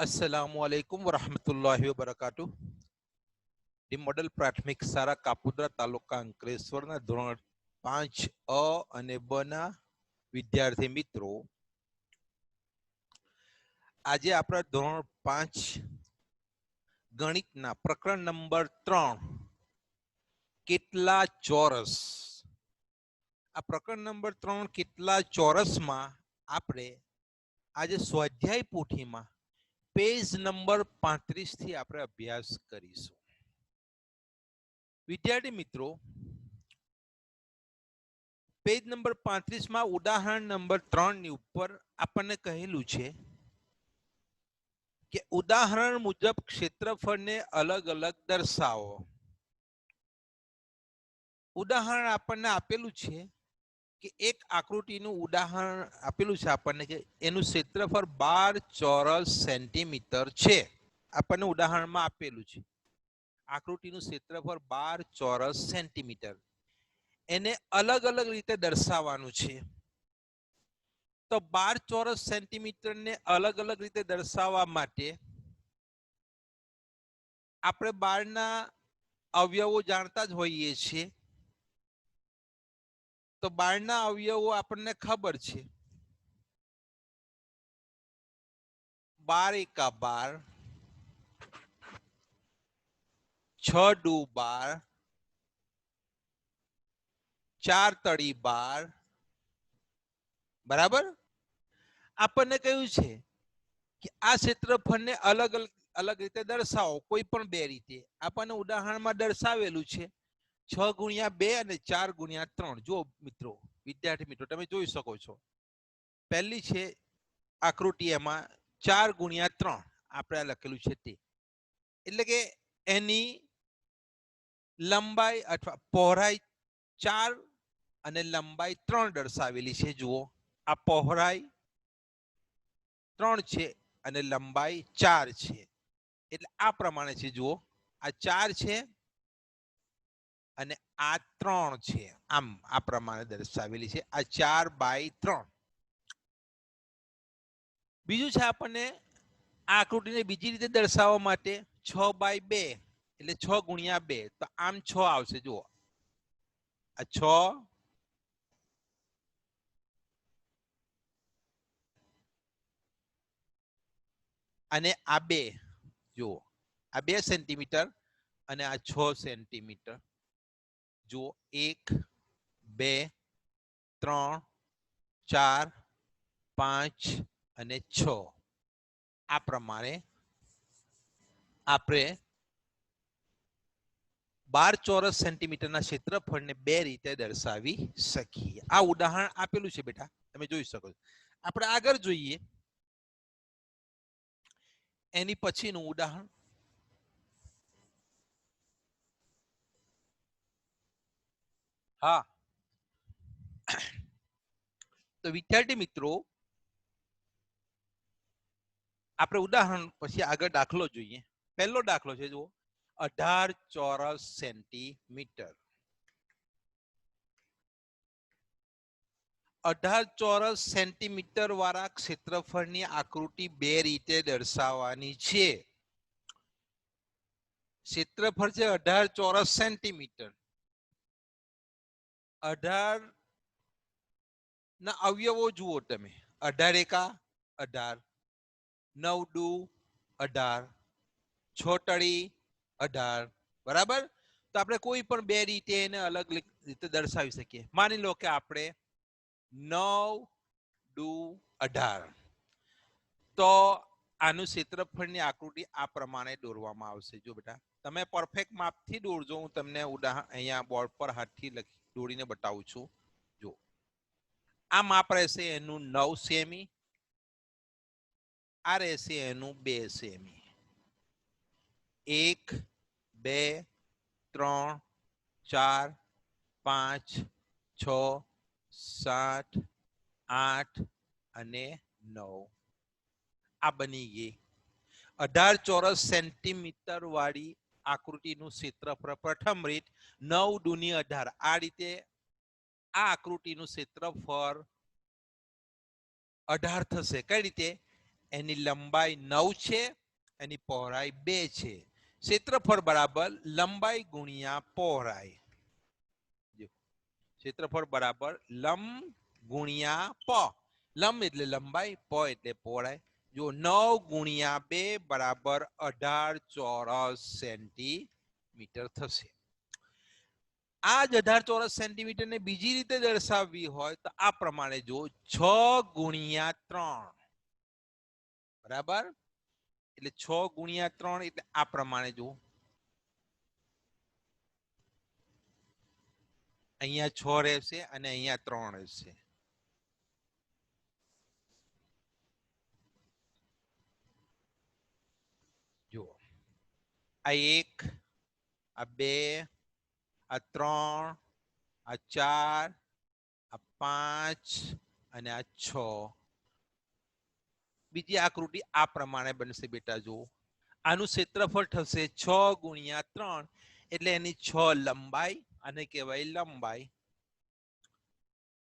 अस्सलामुअलैकुम वरहमतुल्लाहि वबरकातुह। दी मॉडल प्राथमिक शाळा कापुद्रा तालुका अंकलेश्वરના ધોરણ 5 અ અને બ ના વિદ્યાર્થી મિત્રો, આજે આપણા ધોરણ 5 ગણિતના પ્રકરણ નંબર 3 કેટલા ચોરસ. આ પ્રકરણ નંબર 3 કેટલા ચોરસમાં આપણે આજે સ્વાધ્યાય પોથીમાં પેજ નંબર 35 થી આપણે અભ્યાસ કરીશું. વિદ્યાર્થી મિત્રો, પેજ નંબર 35 માં ઉદાહરણ નંબર 3 ની ઉપર આપણને કહેલું છે કે ઉદાહરણ મુજબ ક્ષેત્રફળને અલગ અલગ દર્શાવો. ઉદાહરણ આપણને આપેલું છે કે એક આકૃતિનું ઉદાહરણ આપેલું છે આપણને કે એનું ક્ષેત્રફળ 12 ચોરસ સેન્ટીમીટર છે. આપણને ઉદાહરણમાં આપેલું છે આકૃતિનું ક્ષેત્રફળ 12 ચોરસ સેન્ટીમીટર. એને અલગ અલગ રીતે દર્શાવવાનું છે. તો 12 ચોરસ સેન્ટીમીટર ને અલગ અલગ રીતે દર્શાવવા માટે આપણે 12 ના અવયવો જાણતા જ હોઈએ છીએ. તો 12 ના અવયવો આપણને ખબર છે. 12 એકા 12, 6 દુ 12, 4 તળી 12. બરાબર. આપણને કહ્યું છે કે આ ક્ષેત્રફળને અલગ અલગ રીતે દર્શાવો, કોઈ પણ બે રીતે. આપણને ઉદાહરણમાં દર્શાવેલું છે 6 ગુણ્યા 2 અને 4 ગુણ્યા 3. જો મિત્રો, વિદ્યાર્થી મિત્રો, તમે જોઈ શકો છો પહેલી છે આકૃતિ, એમાં 4 ગુણ્યા 3 આપણે લખેલું છે તે. એટલે કે એની લંબાઈ અથવા પહોળાઈ 4 અને લંબાઈ 3 દર્શાવેલી છે. જુઓ, આ પહોળાઈ 3 છે અને લંબાઈ 4 છે. એટલે આ પ્રમાણે છે. જુઓ, આ 4 છે અને આ 3 છે. આમ આ પ્રમાણે દર્શાવેલી છે. આ 4/3. બીજું છે આપણને આ આકૃતિને બીજી રીતે દર્શાવવા માટે 6/2, એટલે 6 ગુણ્યા 2. તો આમ 6 આવશે. જુઓ, આ 6 અને આ 2. જુઓ, આ 2 સેન્ટીમીટર અને આ 6 સેન્ટીમીટર. જુઓ, 1 2 3 4 5 અને 6. આ પ્રમાણે આપણે 12 ચોરસ સેન્ટીમીટરના ક્ષેત્રફળને બે રીતે દર્શાવી શકીએ. આ ઉદાહરણ આપેલું છે બેટા, તમે જોઈ શકો છો. આપણે આગળ જોઈએ એની પછીનું ઉદાહરણ. હા, તો વિદ્યાર્થી મિત્રો, આપણે ઉદાહરણ પછી આગળ દાખલો જોઈએ. પહેલો દાખલો છે, જુઓ, 18 ચોરસ સેન્ટીમીટર. 18 ચોરસ સેન્ટીમીટર વાળા ક્ષેત્રફળની આકૃતિ બે રીતે દર્શાવવાની છે. ક્ષેત્રફળ છે 18 ચોરસ સેન્ટીમીટર. 18 ના અવયવો જુઓ તમે. 18 એકા 18, 9 દુ 18, 6 તળી 18. બરાબર. તો આપણે કોઈ પણ બે રીતે એને અલગ રીતે દર્શાવી શકીએ. માની લો કે આપણે 9 દુ 18. તો આનું ક્ષેત્રફળની આકૃતિ આ પ્રમાણે દોરવામાં આવશે. જો બેટા, તમે પરફેક્ટ માપથી દોરજો. હું તમને ઉદાહરણ અહીંયા બોર્ડ પર હાથથી દોરીને બતાવું છું. જો, આ માપ રહેશે એનું 9 સેમી, આ રહેશે એનું 2 સેમી. 1 2 3 4 5 6 7 8 અને 9. આ બની ગઈ 18 ચોરસ સેન્ટીમીટર વાળી આકૃતિનું ક્ષેત્રફળ. પ્રથમ રીત 9 દુની 18. આ રીતે આ આકૃતિનું ક્ષેત્રફળ 18 થશે. કઈ રીતે? એની લંબાઈ 9 છે, એની પહોળાઈ 2 છે. ક્ષેત્રફળ બરાબર લંબાઈ ગુણ્યા પહોળાઈ. ક્ષેત્રફળ બરાબર લંબ ગુણ્યા પ. લંબ એટલે લંબાઈ, પ એટલે પહોળાઈ. જો 9 ગુણ્યા 2 બરાબર 18 ચોરસ સેન્ટીમીટર થશે. આ જ 18 ચોરસ સેન્ટીમીટર ને બીજી રીતે દર્શાવવી હોય તો આ પ્રમાણે જો 6 ગુણ્યા 3 બરાબર, એટલે 6 ગુણ્યા 3 એટલે આ પ્રમાણે જો અહીંયા 6 રહેશે અને અહીંયા 3 રહેશે. જો આ 1, આ 2, આ 3, આ 4, આ 5 અને આ 6. બીજી આકૃતિ આ પ્રમાણે બનશે બેટા. જો આનું ક્ષેત્રફળ થશે 6 ગુણ્યા 3 એટલે એની 6 લંબાઈ, આને કહેવાય લંબાઈ.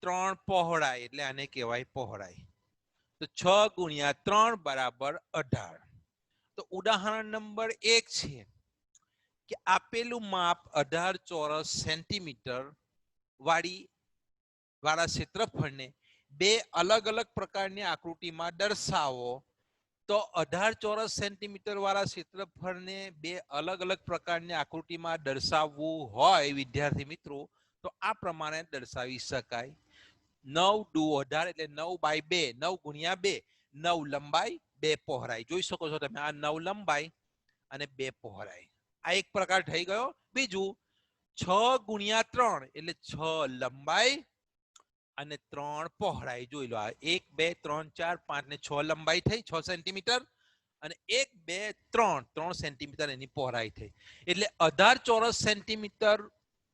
3 પહોળાઈ એટલે આને કહેવાય પહોળાઈ. તો 6 ગુણ્યા 3 બરાબર 18. તો ઉદાહરણ નંબર 1 છે કે આપેલું માપ 18 ચોરસ સેન્ટીમીટર વાળા ક્ષેત્રફળને બે અલગ અલગ પ્રકારની આકૃતિમાં દર્શાવો. તો 18 ચોરસ સેન્ટીમીટર વાળા ક્ષેત્રફળને બે અલગ અલગ પ્રકારની આકૃતિમાં દર્શાવવું હોય વિદ્યાર્થી મિત્રો, તો આ પ્રમાણે દર્શાવી શકાય. 9 દુ 18 એટલે 9 બાય 2, 9 ગુણ્યા 2, 9 લંબાઈ 2 પહોળાઈ. જોઈ શકો છો તમે, આ 9 લંબાઈ અને 2 પહોળાઈ. આ એક પ્રકાર થઈ ગયો. બીજું 6 ગુણ્યા 3 એટલે 6 લંબાઈ અને 3 પહોળાઈ. જોઈ લો, આ 1 2 3 4 5 ને 6 લંબાઈ થઈ 6 સેન્ટીમીટર અને 1 2 3 3 સેન્ટીમીટર એની પહોળાઈ થઈ. એટલે 18 ચોરસ સેન્ટીમીટર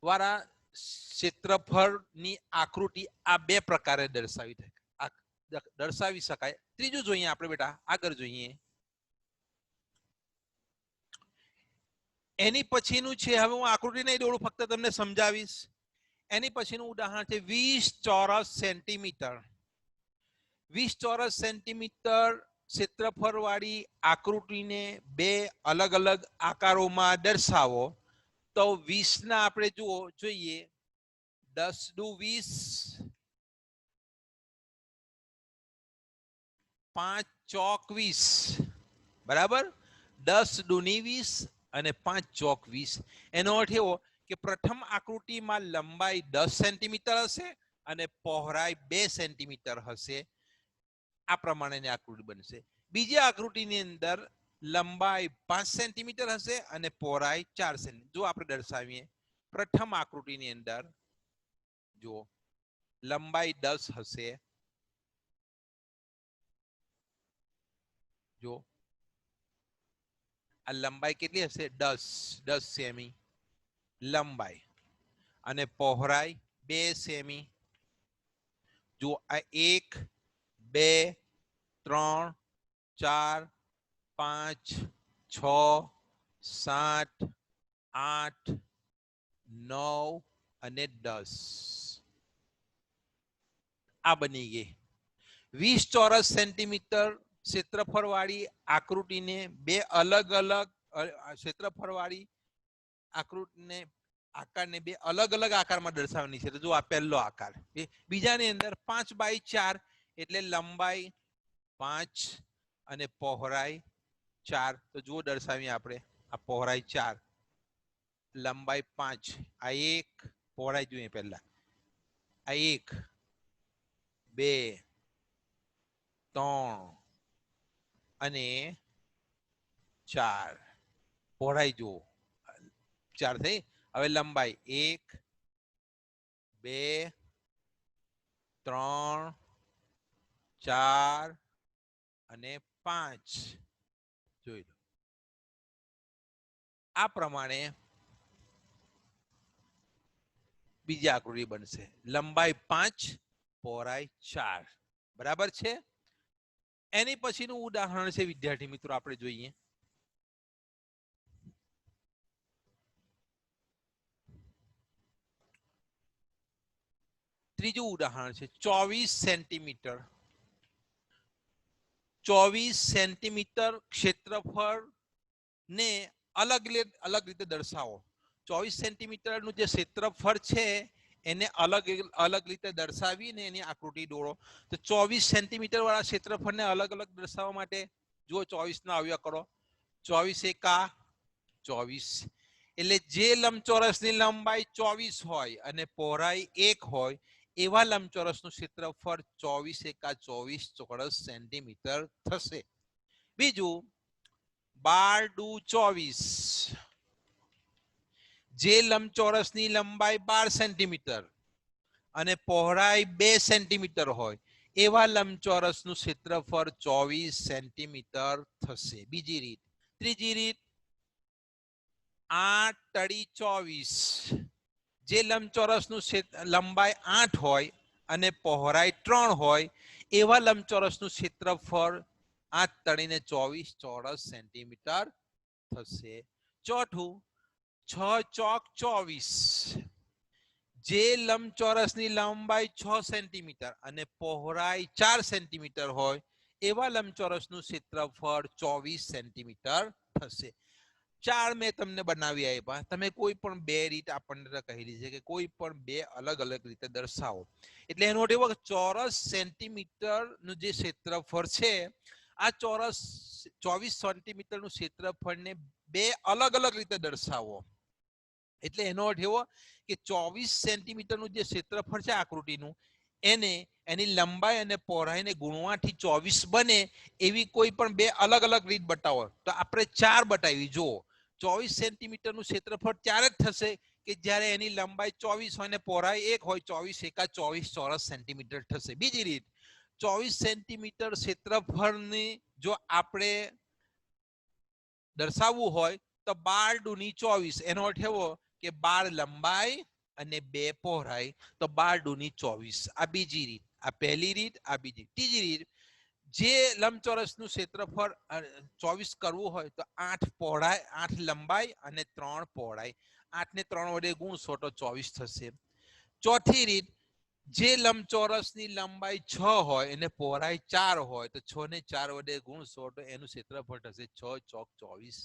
વાળા ક્ષેત્રફળની આકૃતિ આ બે પ્રકારે દર્શાવી શકાય. ત્રીજું જોઈએ આપણે બેટા, આગળ જોઈએ. એની પછીનું છે, હવે હું આકૃતિ નહીં દોડું, ફક્ત તમને સમજાવીશ. એની પછીનું ઉદાહરણ છે 20 ચોરસ સેન્ટીમીટર. 20 ચોરસ સેન્ટીમીટર ક્ષેત્રફળ વાળી આકૃતિને બે અલગ અલગ આકારોમાં દર્શાવો. તો 20 ના આપણે જોઈએ 10 દુ 20, 5 ચોક 20 બરાબર. 10 દુની 20 અને 5 ચોક 20. એનો અર્થ એવો કે પ્રથમ આકૃતિમાં લંબાઈ 10 સેન્ટીમીટર હશે અને પહોળાઈ 2 સેન્ટીમીટર હશે. આ પ્રમાણેની આકૃતિ બનશે. બીજી આકૃતિની અંદર લંબાઈ 5 સેન્ટીમીટર હશે અને પહોળાઈ 4 સેન્ટીમીટર. જો આપણે દર્શાવીએ પ્રથમ આકૃતિની અંદર, જો લંબાઈ 10 હશે, જો આ લંબાઈ કેટલી હશે? 10 સેમી લંબાઈ અને પહોળાઈ 2 સેમી. જો આ 1 2 3 4 5 6 7 8 9 અને 10 આ બની ગઈ 20 ચોરસ સેન્ટીમીટર ક્ષેત્રફળ વાળી આકૃતિને બે અલગ અલગ ક્ષેત્રફળ વાળી આકૃતિને આકારને બે અલગ અલગ આકારમાં દર્શાવવાની છે. તો જો આ પહેલો આકાર. બીજાની અંદર 5 બાય 4 એટલે લંબાઈ 5 અને પહોળાઈ 4. તો જુઓ દર્શાવીએ આપણે, આ પહોળાઈ 4, લંબાઈ 5. આ 1 પહોળાઈ જોઈએ પહેલા, આ 1 2 3 અને 4 પહોળાઈ જુઓ 4 થઈ. હવે લંબાઈ 1 2 3 4 અને 5 જોઈ લો. આ પ્રમાણે બીજી આકૃતિ બનશે. લંબાઈ 5 પહોળાઈ 4 બરાબર છે. એની પછીનું ઉદાહરણ છે વિદ્યાર્થી મિત્રો, આપણે જોઈએ. ત્રીજું ઉદાહરણ છે 24 સેન્ટીમીટર. 24 સેન્ટીમીટર ક્ષેત્રફળ ને અલગ રીતે દર્શાવો. 24 સેન્ટીમીટરનું જે ક્ષેત્રફળ છે એને અલગ અલગ રીતે દર્શાવીને એની આકૃતિ દોરો. તો 24 સેન્ટીમીટર વાળા ક્ષેત્રફળને અલગ અલગ દર્શાવવા માટે જુઓ 24 ના અવયવ કરો. 24 એકા 24. એટલે જે લંબચોરસની લંબાઈ 24 હોય અને પહોળાઈ 1 હોય એવા લંબચોરસનું ક્ષેત્રફળ 24 એકા 24 ચોરસ સેન્ટીમીટર થશે. બીજું 12 દુ 24. જે લંબચોરસની લંબાઈ 12 સેન્ટીમીટર અને પહોળાઈ 2 સેન્ટીમીટર હોય એવા લંબચોરસનું ક્ષેત્રફળ 24 સેન્ટીમીટર થશે. બીજી રીત. ત્રીજી રીત 8 તડી 24. જે લંબચોરસનું લંબાઈ 8 હોય અને પહોળાઈ 3 હોય એવા લંબચોરસનું ક્ષેત્રફળ 8 તડીને 24 ચોરસ સેન્ટીમીટર થશે. ચોથું 6 ચોક 24. જે લંબચોરસની લંબાઈ 6 સેન્ટીમીટર અને પહોળાઈ 4 સેન્ટીમીટર હોય એવા લંબચોરસનું ક્ષેત્રફળ 24 સેન્ટીમીટર થશે. 4 મેં તમને બનાવી આપ્યા. તમે કોઈ પણ 2 રીત આપણને કહેલી છે કે કોઈ પણ 2 અલગ અલગ રીતે દર્શાવો. એટલે એનો એવો ચોરસ સેન્ટીમીટરનું જે ક્ષેત્રફળ છે આ ચોરસ 24 સેન્ટીમીટરનું ક્ષેત્રફળને 2 અલગ અલગ રીતે દર્શાવો. એટલે એનો અર્થ એવો કે 24 સેન્ટીમીટરનું જે ક્ષેત્રફળ છે આકૃતિનું એને એની લંબાઈ અને પહોળાઈને ગુણવાથી 24 બને એવી કોઈ પણ 2 અલગ અલગ રીત બતાવો. તો આપણે 4 બતાવી. જુઓ 24 સેન્ટીમીટરનું ક્ષેત્રફળ ત્યારે જ થશે કે જ્યારે એની લંબાઈ 24 હોય અને પહોળાઈ 1 હોય. 24 એકા 24 ચોરસ સેન્ટીમીટર થશે. બીજી રીત 24 સેન્ટીમીટર ક્ષેત્રફળને જો આપણે દર્શાવવું હોય તો 12 દુની 24. એનો અર્થ એવો કે 12 લંબાઈ અને 2 પહોળાઈ. તો 12 દુની 24. આ બીજી રીત. આ પહેલી રીત, આ બીજી. ત્રીજી રીત જે લંબચોરસનું ક્ષેત્રફળ 24 કરવું હોય તો 8 પહોળાઈ 8 લંબાઈ અને 3 પહોળાઈ. 8 ને 3 વડે ગુણશો તો 24 થશે. ચોથી રીત જે લંબચોરસની લંબાઈ 6 હોય અને પહોળાઈ 4 હોય તો 6 ને 4 વડે ગુણશો તો એનું ક્ષેત્રફળ થશે 6 ચોક 24.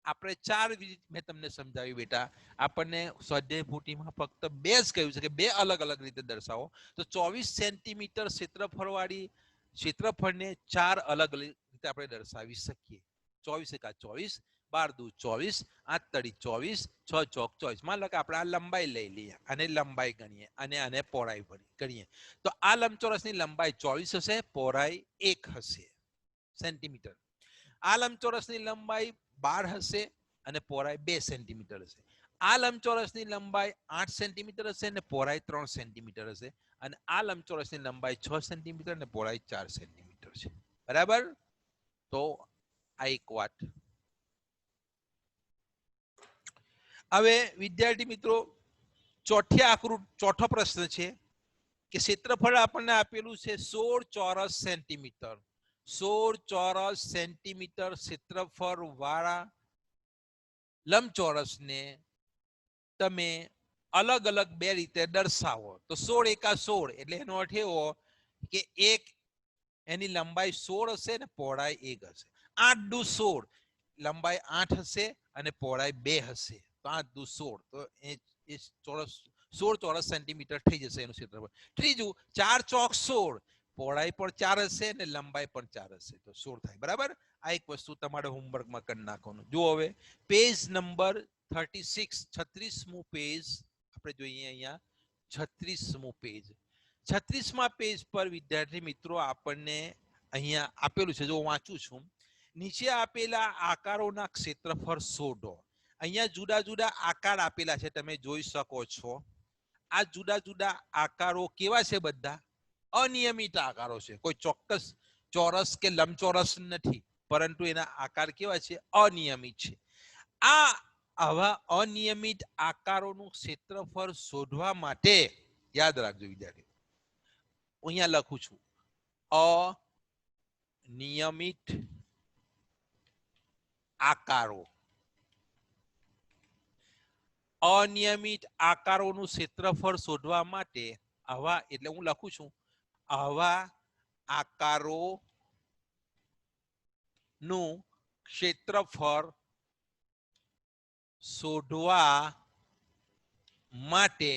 આપણે 4 રીત મેં તમને સમજાવી બેટા. આપણને સ્વાધ્યાય પોથીમાં ફક્ત 2 જ કહ્યું છે કે 2 અલગ અલગ રીતે દર્શાવો. તો 24 સેન્ટીમીટર ક્ષેત્રફળવાળી ક્ષેત્રફળને 4 અલગ રીતે આપણે દર્શાવી શકીએ. 24 એકા 24, 12 દુ 24, 8 તડી 24, 6 ચોક 24. માન લો કે આપણે આ લંબાઈ લઈ લઈએ અને લંબાઈ ગણીએ અને આને પહોળાઈ ગણીએ. તો આ લંબચોરસની લંબાઈ 24 હશે, પહોળાઈ 1 હશે સેન્ટીમીટર. આ લંબચોરસની લંબાઈ 12 હશે અને પહોળાઈ 2 સેન્ટીમીટર હશે. આ લંબચોરસની લંબાઈ 8 સેન્ટીમીટર હશે અને પહોળાઈ 3 સેન્ટીમીટર હશે. અને આ લંબચોરસની લંબાઈ 6 સેન્ટીમીટર અને પહોળાઈ 4 સેન્ટીમીટર છે. બરાબર? તો આ એક વાત. હવે વિદ્યાર્થી મિત્રો ચોથો પ્રશ્ન છે કે ક્ષેત્રફળ આપણને આપેલું છે 16 ચોરસ સેન્ટીમીટર. 16 ચોરસ સેન્ટીમીટર ક્ષેત્રફળ વાળા લંબચોરસને તમે અલગ અલગ 2 રીતે દર્શાવો. તો 16 એકા 16 એટલે એનો અર્થ એવો કે એક એની લંબાઈ 16 હશે ને પહોળાઈ 1 હશે. 8 દુ 16 લંબાઈ 8 હશે અને પહોળાઈ 2 હશે. તો 8 દુ 16 તો એ ચોરસ 16 ચોરસ સેન્ટીમીટર થઈ જશે એનું ક્ષેત્રફળ. ત્રીજું 4 ચોક 16 પહોળાઈ પણ 4 હશે અને લંબાઈ પણ 4 હશે તો 16 થાય. બરાબર? આ એક વસ્તુ તમારે હોમવર્કમાં કરી નાખવાનું. જુઓ હવે પેજ નંબર 36 36મું પેજ આપણે જોઈએ અહીંયા 36મું પેજ. 36મા પેજ પર વિદ્યાર્થી મિત્રો આપણને અહીંયા આપેલું છે. જો વાંચું છું. નીચે આપેલા આકારોના ક્ષેત્રફળ શોધો. અહીંયા જુદા જુદા આકાર આપેલા છે તમે જોઈ શકો છો. આ જુદા જુદા આકારો કેવા છે? બધા અનિયમિત આકારો છે. કોઈ ચોક્કસ ચોરસ કે લંબચોરસ નથી, પરંતુ એના આકાર કેવા છે? અનિયમિત છે. આ આવા અનિયમિત આકારોનું ક્ષેત્રફળ શોધવા માટે યાદ રાખજો વિદ્યાર્થી, અહીંયા લખું છું અનિયમિત આકારો. અનિયમિત આકારોનું ક્ષેત્રફળ શોધવા માટે આવા એટલે હું લખું છું આવા આકારો નું ક્ષેત્રફળ શોધવા માટે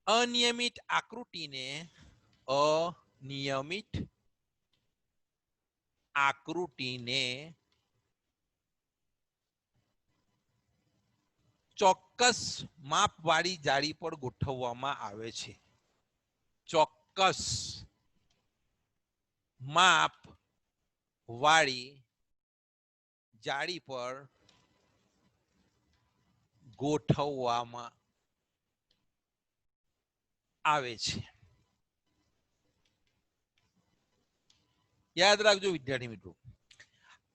અનિયમિત આકૃતિને અનિયમિત આકૃતિને ચોક્કસ માપવાળી જાળી પર ગોઠવવામાં આવે છે. ચોક્કસ માપ વાળી જાળી પર ગોઠવવામાં આવે છે. યાદ રાખજો વિદ્યાર્થી મિત્રો,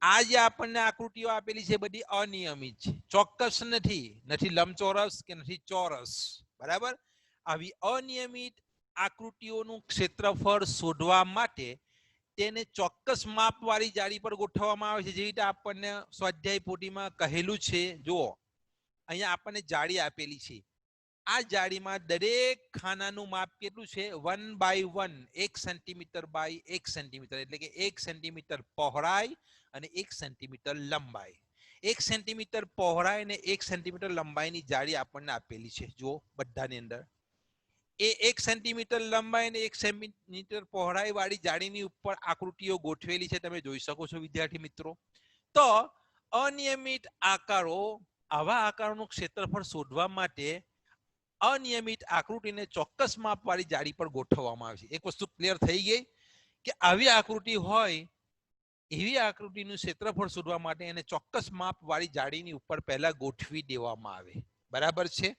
આ જે આપણને આકૃતિઓ આપેલી છે બધી અનિયમિત છે, ચોક્કસ નથી લંબચોરસ કે નથી ચોરસ. બરાબર, આવી અનિયમિત આકૃતિઓનું ક્ષેત્રફળ શોધવા માટે તેને ચોક્કસ માપવાળી જાળી પર ગોઠવવામાં આવે છે. જેવી રીતે આપણને સ્વાધ્યાય પોથીમાં કહેલું છે, જુઓ અહીંયા આપણને જાળી આપેલી છે. આ જાળીમાં દરેક ખાનાનું માપ કેટલું છે? 1/1, 1 સેન્ટીમીટર બાય 1 સેન્ટીમીટર, એટલે કે 1 સેન્ટીમીટર પહોળાઈ અને 1 સેન્ટીમીટર લંબાઈ. 1 સેન્ટીમીટર પહોળાઈ અને 1 સેન્ટીમીટર લંબાઈની જાળી આપણને આપેલી છે. જો બધાની અંદર એ 1 સેન્ટીમીટર લંબાઈ અને 1 સેન્ટીમીટર પહોળાઈ વાળી જાળીની ઉપર આકૃતિઓ ગોઠવેલી છે, તમે જોઈ શકો છો વિદ્યાર્થી મિત્રો. તો અનિયમિત આકારો, આવા આકારોનું ક્ષેત્રફળ શોધવા માટે અનિયમિત આકૃતિને ચોક્કસ માપવાળી જાળી પર ગોઠવવામાં આવે છે. એક વસ્તુ ક્લિયર થઈ ગઈ કે આવી આકૃતિ હોય, એવી આકૃતિનું ક્ષેત્રફળ શોધવા માટે એને ચોક્કસ માપવાળી જાળીની ઉપર પહેલા ગોઠવી દેવામાં આવે. બરાબર છે.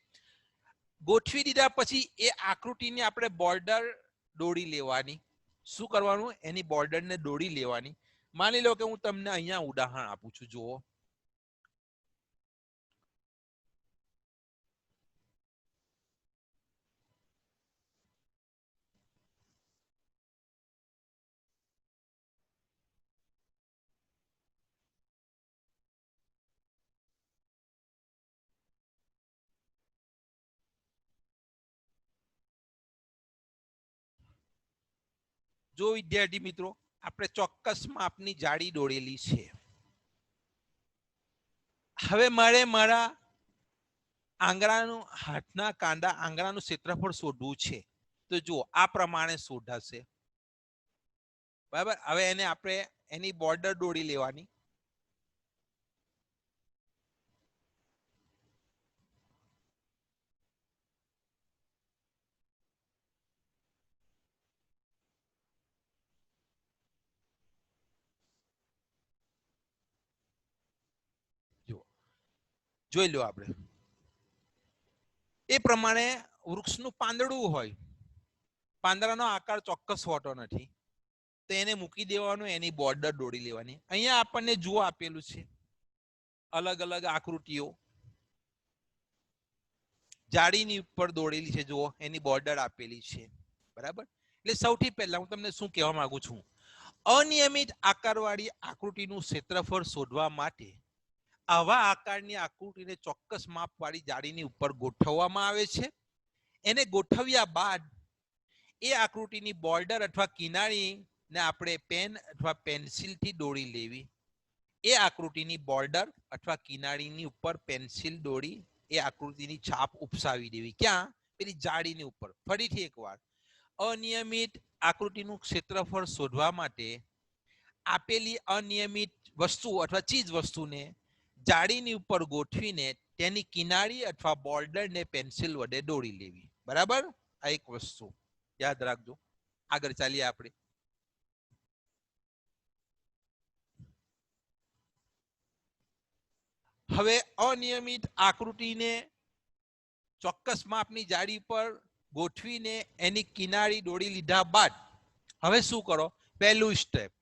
ગોઠવી દીધા પછી એ આકૃતિની આપણે બોર્ડર દોરી લેવાની. શું કરવાનું? એની બોર્ડરને દોરી લેવાની. માની લો કે હું તમને અહીંયા ઉદાહરણ આપું છું, જુઓ જો વિદ્યાર્થી મિત્રો, આપણે ચોક્કસ માપની જાળી દોરેલી છે. હવે મારે મારા આંગળાનું, હાથના કાંડા આંગળાનું ક્ષેત્રફળ શોધવું છે. તો જુઓ આ પ્રમાણે શોધાશે. બરાબર, હવે એને આપણે એની બોર્ડર દોરી લેવાની. જુઓ, જોઈ લો, આપણે એ પ્રમાણે વૃક્ષનું પાંદડું હોય, પાંદડાનો આકાર ચોક્કસ હોતો નથી, તો એને મૂકી દેવાનું, એની બોર્ડર દોરી લેવાની. અહીંયા આપણને જુઓ આપેલું છે અલગ અલગ આકૃતિઓ જાળીની ઉપર દોરેલી છે. જુઓ એની બોર્ડર આપેલી છે. બરાબર, એટલે સૌથી પહેલા હું તમને શું કહેવા માંગુ છું, અનિયમિત આકારવાળી આકૃતિનું ક્ષેત્રફળ શોધવા માટે આવા આકારની આકૃતિને ચોક્કસ માપવાળી જાળીની ઉપર ગોઠવવામાં આવે છે. એને ગોઠવ્યા બાદ એ આકૃતિની બોર્ડર અથવા કિનારીને આપણે પેન અથવા પેન્સિલથી દોરી લેવી. એ આકૃતિની બોર્ડર અથવા કિનારીની ઉપર પેન્સિલ દોરી એ આકૃતિની છાપ ઉપસાવી દેવી. ક્યાં? પેલી જાળીની ઉપર. ફરીથી એકવાર, અનિયમિત આકૃતિનું ક્ષેત્રફળ શોધવા માટે આપેલી અનિયમિત વસ્તુ અથવા ચીજ વસ્તુને જાળીની ઉપર ગોઠવીને તેની કિનારી અથવા બોર્ડરને પેન્સિલ વડે દોરી લેવી. બરાબર, આ એક વસ્તુ યાદ રાખજો. આગળ ચાલીએ આપણે. હવે અનિયમિત આકૃતિને ચોક્કસ માપની જાળી પર ગોઠવીને એની કિનારી દોરી લીધા બાદ હવે શું કરો? પહેલું સ્ટેપ,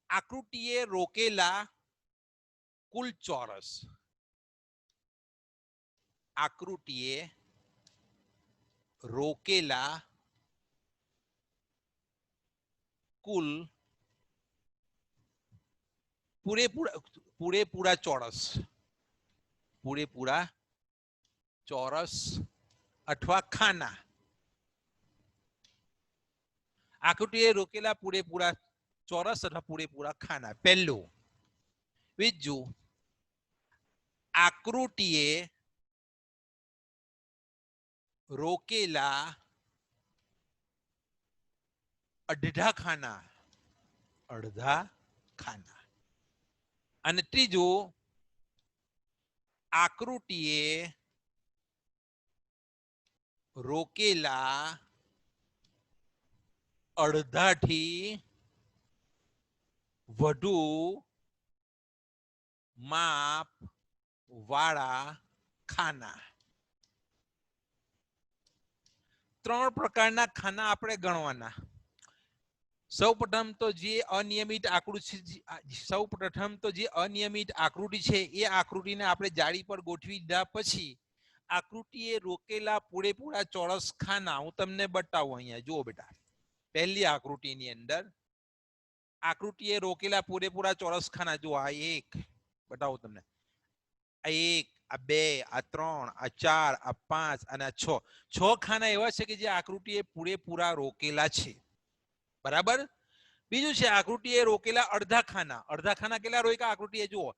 આકૃતિએ રોકેલા કુલ ચોરસ, આકૃતિએ રોકેલા કુલ પૂરેપૂરા ચોરસ અથવા ખાના, આકૃતિએ રોકેલા પૂરેપૂરા ચોરસ અથવા પૂરેપૂરા ખાના પહેલું. બીજું, આકૃતિએ રોકેલા અડધા ખાના. અડધા ખાના. અને ત્રીજું, આકૃતિએ રોકેલા અડધાથી વધુ માપ વાળા ખાના. ત્રણ પ્રકારના ખાના આપણે ગણવાના. સૌપ્રથમ તો જે અનિયમિત આકૃતિ છે એ આકૃતિને આપણે જાળી પર ગોઠવી દીધા પછી આકૃતિએ રોકેલા પૂરેપૂરા ચોરસ ખાના હું તમને બતાવું. અહીંયા જુઓ બેટા, પહેલી આકૃતિની અંદર આકૃતિએ રોકેલા પૂરેપૂરા ચોરસ ખાના. જુઓ, આ એક બતાવું તમને, આ એક, આ બે, આ ત્રણ, આ ચાર, આ પાંચ અને આ છ. છ ખાના એવા છે કે જે આકૃતિએ પૂરેપૂરા રોકેલા છે. બરાબર. બીજું છે આકૃતિએ રોકેલા અડધા ખાના. અડધા ખાના કેટલા રોક્યા આકૃતિએ? જુઓ,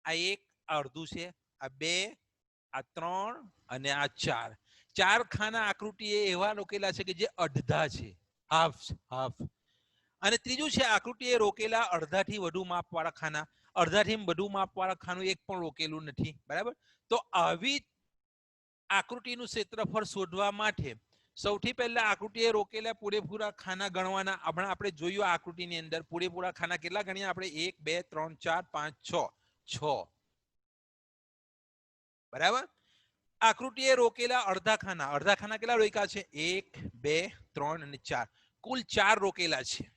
આ એક અડધું છે, આ બે, આ ત્રણ અને આ ચાર. ચાર ખાના આકૃતિએ એવા રોકેલા છે કે જે અડધા છે, હાફ હાફ. અને ત્રીજું છે આકૃતિએ રોકેલા અડધાથી વધુ માપવાળા ખાના. અડધાથી વધુ માપવાળા ખાનું એક પણ રોકેલું નથી. બરાબર. તો આવી આકૃતિનું ક્ષેત્રફળ શોધવા માટે સૌથી પહેલા આકૃતિએ રોકેલા પૂરેપૂરા ખાના ગણવાના. આપણે જોયું આકૃતિની અંદર પૂરેપૂરા ખાના કેટલા ગણ્યા આપણે? 1 2 3 4 5 6. બરાબર. આકૃતિએ રોકેલા અડધા ખાના. અડધા ખાના કેટલા રોક્યા છે? 1 2 3 અને 4. કુલ 4 રોકેલા છે.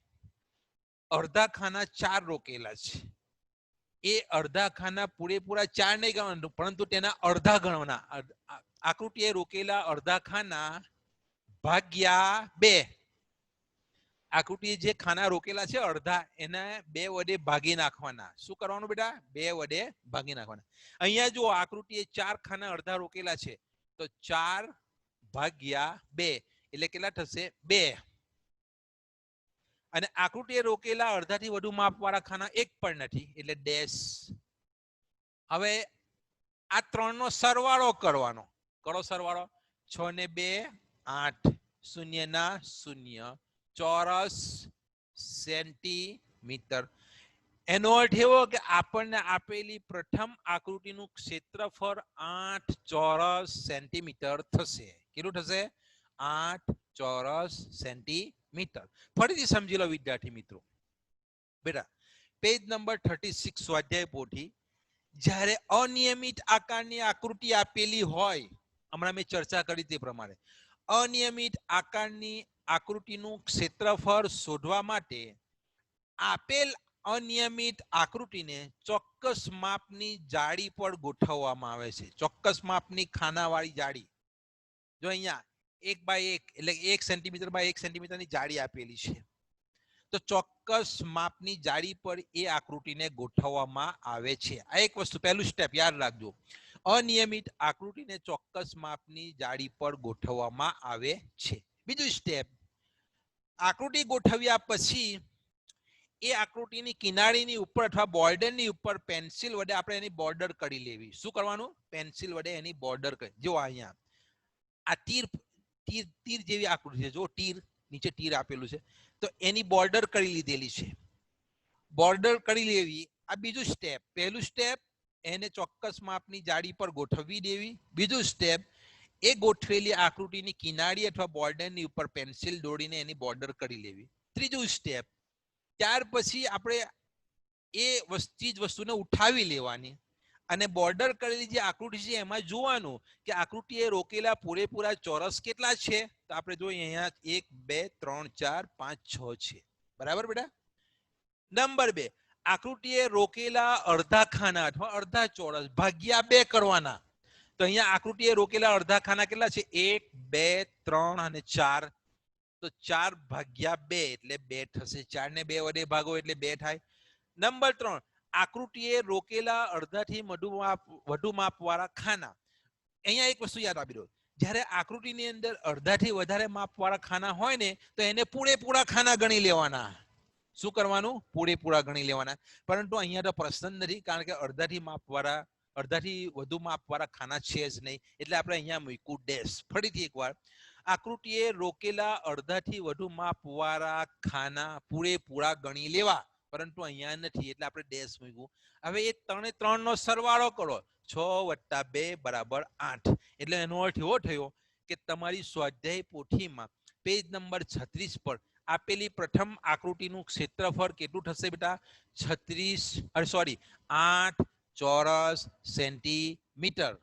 અડધા ખાના 4 રોકેલા છે. એ અડધા ખાના પૂરેપૂરા 4 નહીં ગણવાનું, પરંતુ તેના અડધા ગણવાના. આકૃતિએ રોકેલા અડધા ખાના ભાગ્યા 2. આકૃતિએ જે ખાના રોકેલા છે અડધા, એને 2 વડે ભાગી નાખવાના. શું કરવાનું બેટા? 2 વડે ભાગી નાખવાના. અહીંયા જો આકૃતિએ 4 ખાના અડધા રોકેલા છે તો 4 ભાગ્યા 2 એટલે કેટલા થશે? 2. અને આકૃતિએ રોકેલા અડધાથી વધુ માપવાળા ખાના એક પણ નથી એટલે ડેશ. હવે આ ત્રણનો સરવાળો કરવાનો. કરો સરવાળો. 6 ને 2 8, 0 ના 0, ચોરસ સેન્ટીમીટર. એનો અર્થ એવો કે આપણને આપેલી પ્રથમ આકૃતિનું ક્ષેત્રફળ 8 ચોરસ સેન્ટીમીટર થશે. કેટલું થશે? 8 ચોરસ સેન્ટીમીટર. ફરીથી સમજી લો વિદ્યાર્થી મિત્રો. બેટા, પેજ નંબર 36 સ્વાધ્યાય પોથી જ્યારે અનિયમિત આકારની આકૃતિ આપેલી હોય, હમણાં મેં ચર્ચા કરી તે પ્રમાણે અનિયમિત આકારની આકૃતિનું ક્ષેત્રફળ શોધવા માટે આપેલ અનિયમિત આકૃતિને ચોક્કસ માપની જાળી પર ગોઠવવામાં આવે છે. ચોક્કસ માપની ખાનાવાળી જાળી. જો અહીંયા 1 બાય 1 એટલે 1 સેન્ટીમીટર બાય 1 સેન્ટીમીટરની જાળી આપેલી છે. તો ચોક્કસ માપની જાળી પર એ આકૃતિને ગોઠવવામાં આવે છે. આ એક વસ્તુ, પહેલું સ્ટેપ યાદ રાખજો. અનિયમિત આકૃતિને ચોક્કસ માપની જાળી પર ગોઠવવામાં આવે છે. બીજું સ્ટેપ, આકૃતિ ગોઠવ્યા પછી એ આકૃતિની કિનારીની ઉપર અથવા બોર્ડરની ઉપર પેન્સિલ વડે આપણે એની બોર્ડર કરી લેવી. શું કરવાનું? પેન્સિલ વડે એની બોર્ડર કરી. જો અહીંયા આ તીર તીર તીર જેવી આકૃતિ છે. જો તીર, નીચે તીર આપેલું છે તો એની બોર્ડર કરી લીધેલી છે. બોર્ડર કરી લેવી. આ બીજું સ્ટેપ. પહેલું સ્ટેપ, એને ચોક્કસ માપની જાળી પર ગોઠવી દેવી. બીજું સ્ટેપ, એ ગોઠવેલી આકૃતિની કિનારી અથવા બોર્ડરની ઉપર પેન્સિલ દોરીને એની બોર્ડર કરી લેવી. ત્રીજું સ્ટેપ, ત્યાર પછી આપણે એ ચીજ વસ્તુને ઉઠાવી લેવાની અને બોર્ડર કરેલી જે આકૃતિ છે એમાં જોવાનું કે આકૃતિએ રોકેલા પૂરેપૂરા ચોરસ કેટલા છે. તો આપણે જોઈએ અહીંયા 1 2 3 4 5 6 છે. બરાબર બેટા? નંબર 2, આકૃતિએ રોકેલા અડધા ખાના અથવા અડધા ચોરસ ભાગ્યા 2 કરવાના. તો અહીંયા આકૃતિએ રોકેલા અડધા ખાના કેટલા છે? 1 2 3 અને 4. તો 4 ભાગ્યા 2 એટલે 2 થશે. 4 ને 2 વડે ભાગો એટલે 2 થાય. નંબર 3, આકૃતિએ રોકેલા અડધાથી વધુ માપવાળા ખાના. અહીંયા એક વસ્તુ યાદ આપી દો, જ્યારે આકૃતિની અંદર અડધાથી વધારે માપવાળા ખાના હોય ને તો એને પૂરેપૂરા ખાના ગણી લેવાના. શું કરવાનું? પૂરેપૂરા ગણી લેવાના. પરંતુ અહીંયા તો પ્રશ્ન નથી, કારણ કે અડધાથી વધુ માપવાળા ખાના છે જ નહીં, એટલે આપણે અહીંયા મૂક્યું ડેશ. ફરીથી એકવાર, આકૃતિએ રોકેલા અડધાથી વધુ માપવાળા ખાના પૂરેપૂરા ગણી લેવા, પરંતુ અહીંયા નથી એટલે આપણે ડેશ મૂક્યું. હવે એ 3 એ 3 નો સરવાળો કરો. 6 + 2 = 8. એટલે એનો અર્થ એવો થયો કે તમારી સ્વાધ્યાય પોથીમાં પેજ નંબર 36 પર આપેલી પ્રથમ આકૃતિનું ક્ષેત્રફળ કેટલું થશે બેટા? 8 ચોરસ સેન્ટીમીટર.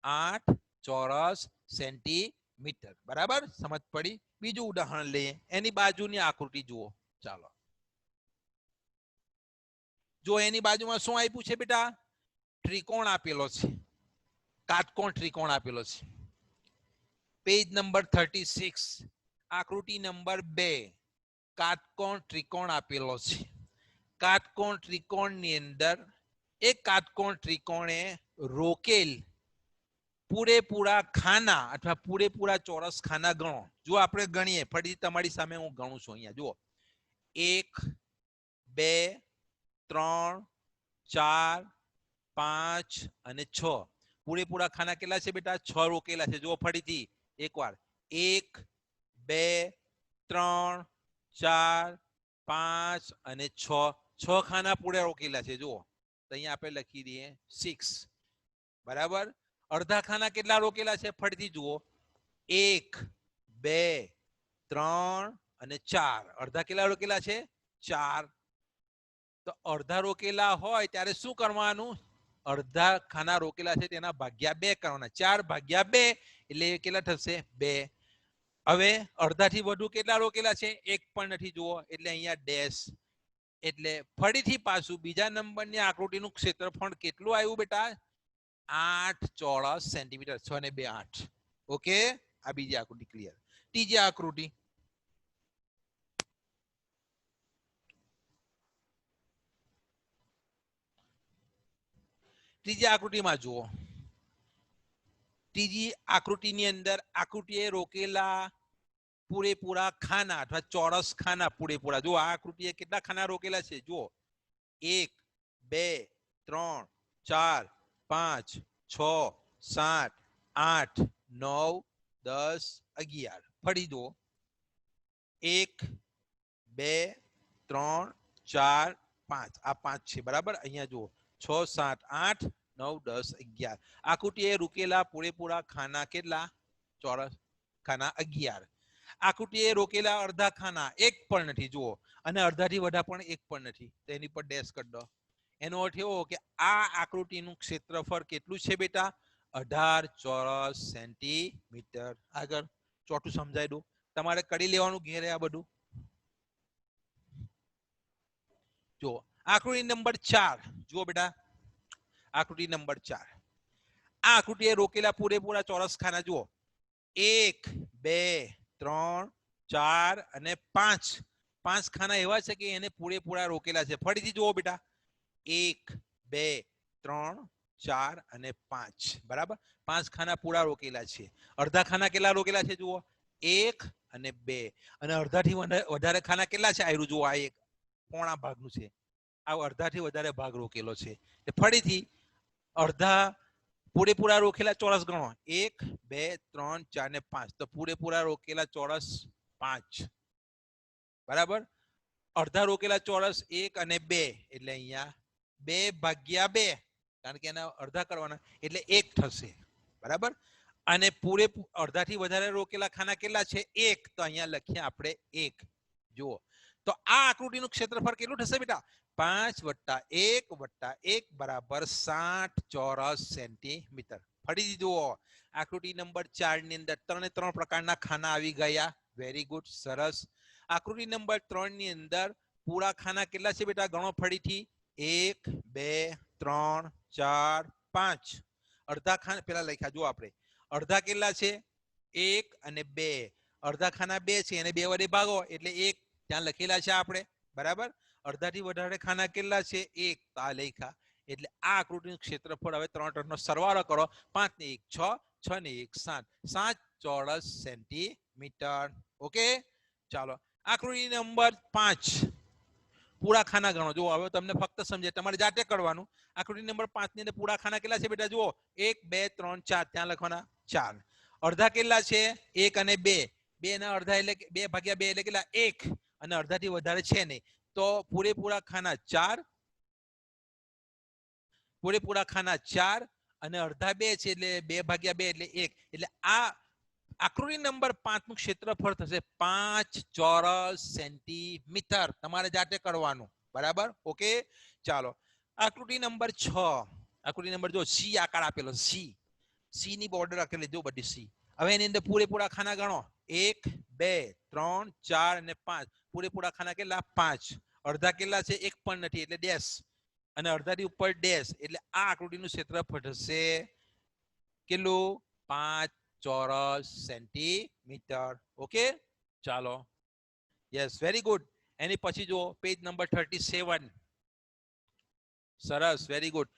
8 ચોરસ સેન્ટીમીટર. બરાબર, સમજ પડી? બીજું ઉદાહરણ લઈએ. એની બાજુની આકૃતિ જુઓ. ચાલો, જો એની બાજુમાં શું આપ્યું છે બેટા? ત્રિકોણ આપેલો છે, કાટકોણ ત્રિકોણ આપેલો છે. પેજ નંબર 36, આકૃતિ નંબર 2, કાટકોણ ત્રિકોણ આપેલો છે. કાટકોણ ત્રિકોણની અંદર એક કાટકોણ ત્રિકોણે રોકેલ પૂરેપૂરા ખાના અથવા પૂરેપૂરા ચોરસ ખાના ગણો. જો આપણે ગણીએ, ફરીથી તમારી સામે હું ગણું છું. અહીંયા જુઓ, 1 2 3 4 5 અને 6. પૂરેપૂરા ખાના કેટલા છે બેટા? 6 રોકેલા છે. જુઓ ફરીથી એકવાર, 1 2 3 4 5 અને 6. 6 ખાના પૂરા રોકેલા છે. જુઓ, તો અહીંયા આપણે લખી દઈએ 6. બરાબર. અડધા ખાના કેટલા રોકેલા છે? ફરીથી જુઓ, 1 2 3 અને 4. અડધા કેટલા રોકેલા છે? 4. તો અડધા રોકેલા હોય ત્યારે શું કરવાનું? અડધા ખાના રોકેલા છે તેના ભાગ્યા 2 કરવાના. 4 ભાગ્યા 2 એટલે કેટલા થશે? 2. હવે અડધાથી વધુ કેટલા રોકેલા છે? 1 પણ નથી. જુઓ, એટલે અહીંયા ડેશ. એટલે ફરીથી પાછું બીજા નંબરની આકૃતિનું ક્ષેત્રફળ કેટલું આવ્યું બેટા? 8 ચોરસ સેન્ટીમીટર. 6 ને 2 8. ઓકે, આ બીજી આકૃતિ ક્લિયર. ત્રીજી આકૃતિ, ત્રીજી આકૃતિમાં જુઓ. ત્રીજી આકૃતિની અંદર આકૃતિએ રોકેલા પૂરેપૂરા ખાના અથવા ચોરસ ખાના પૂરેપૂરા. જો આ આકૃતિએ કેટલા ખાના રોકેલા છે? જુઓ, 1 2 3 4 5 6 7 8 9 10 11. ફરી જુઓ, 1 2 3 4 5. આ 5 છે. બરાબર. અહીંયા જુઓ, 6 7 8 9 10 11. આકૃતિએ રોકેલા પૂરેપૂરા ખાના કેટલા? ચોરસ ખાના 11. આકૃતિએ રોકેલા અડધા ખાના 1 પણ નથી. જુઓ, અને અડધાથી વધારે પણ 1 પણ નથી. તેની પર ડેશ કરી દો. એનો અર્થ એવો કે આ આકૃતિનું ક્ષેત્રફળ કેટલું છે બેટા? 18 ચોરસ સેન્ટીમીટર. આગળ ચોથું સમજાઈ દઉં, તમારે કરી લેવાનું ઘેરે આ બધું. જો આકૃતિ નંબર 4 જુઓ બેટા. આકૃતિ નંબર 4, આ આકૃતિએ રોકેલા પૂરેપૂરા ચોરસ ખાના જુઓ, 1 2 3 4 અને 5. 5 ખાના એવા છે કે એને પૂરેપૂરા રોકેલા છે. ફરીથી જુઓ બેટા, 1 2 3 4 અને 5. બરાબર. 5 ખાના પૂરા રોકેલા છે. અડધા ખાના કેટલા રોકેલા છે? જુઓ, 1 અને 2. અને અડધાથી વધારે ખાના કેટલા છે? આયરું જુઓ, આ એક પોણા ભાગનું છે. આ અડધાથી વધારે ભાગ રોકેલો છે. ફરીથી અડધા પૂરેપૂરા રોકેલા ચોરસ ગણો, 1 2 3 4 ને 5. તો પૂરેપૂરા રોકેલા ચોરસ 5. બરાબર. અડધા રોકેલા ચોરસ 1 અને 2 એટલે અહીંયા 2 ભાગ્યા 2, કારણ કે એના અડધા કરવાના એટલે 1 થશે. બરાબર. અને અડધાથી વધારે રોકેલા ખાના કેટલા છે? 1. તો અહીંયા લખીએ આપણે 1. જુઓ, તો આ આકૃતિનું ક્ષેત્રફળ કેટલું થશે બેટા? 5 + 1 + 1 = 60 ચોરસ સેન્ટીમીટર. ફરીથી જુઓ, આકૃતિ નંબર 4 ની અંદર 3 પ્રકારના ખાના આવી ગયા. વેરી ગુડ, સરસ. આકૃતિ નંબર 3 ની અંદર પૂરા ખાના કેટલા છે બેટા? ગણો ફરીથી. 1 2 3 4 5. અડધા ખાના પેલા લખ્યા, જુઓ આપણે અડધા કેટલા છે? 1 અને 2. અડધા ખાના 2 છે, એને 2 વડે ભાગો એટલે 1 ત્યાં લખેલા છે આપણે. બરાબર. અડધાથી વધારે ખાના કેટલા છે? 1. તો આ લખ્યા. એટલે આ આકૃતિનું ક્ષેત્રફળ હવે 3 નો સરવાળો કરો. 5 ને 1 6, 6 ને 1 7. 7 ચોરસ સેન્ટીમીટર. ઓકે, ચાલો. આકૃતિ નંબર 5, પૂરા ખાના ગણો. જો હવે તમને ફક્ત સમજે તમારે જાતે કરવાનું. આકૃતિ નંબર 5 ની અંદર પૂરા ખાના કેટલા છે બેટા? જુઓ 1 2 3 4 ત્યાં લખવાના 4. અડધા કેટલા છે? 1 અને 2. 2 ના અડધા એટલે 2 ભાગ્યા 2 એટલે કેટલા? 1 અને અડધાથી વધારે છે નહીં. તો પૂરેપૂરા ખાના 4, પૂરેપૂરા ખાના 4 અને અડધા 2 છે એટલે 2 ભાગ્યા 2 એટલે 1. એટલે આ આકૃતિ નંબર 5 નું ક્ષેત્રફળ થશે 5 ચોરસ સેન્ટીમીટર. તમારે જાતે કરવાનું. બરાબર? ઓકે, ચાલો. આકૃતિ નંબર 6. આકૃતિ નંબર જો સી આકાર આપેલો સી. સી ની બોર્ડર રાખેલી જો બધી સી. હવે એની અંદર પૂરેપૂરા ખાના ગણો 1 2 3 4 અને 5. પૂરેપૂરા ખાના કેટલા? 5. અડધા કેટલા છે? 1 પણ નથી એટલે ડેશ અને અડધાથી ઉપર ડેશ. એટલે આ આકૃતિનું ક્ષેત્રફળ થશે કેટલું? 5 ચોરસ સેન્ટીમીટર. ઓકે, ચાલો. Yes, very good. એની પછી જો પેજ નંબર 37. સરસ, વેરી ગુડ.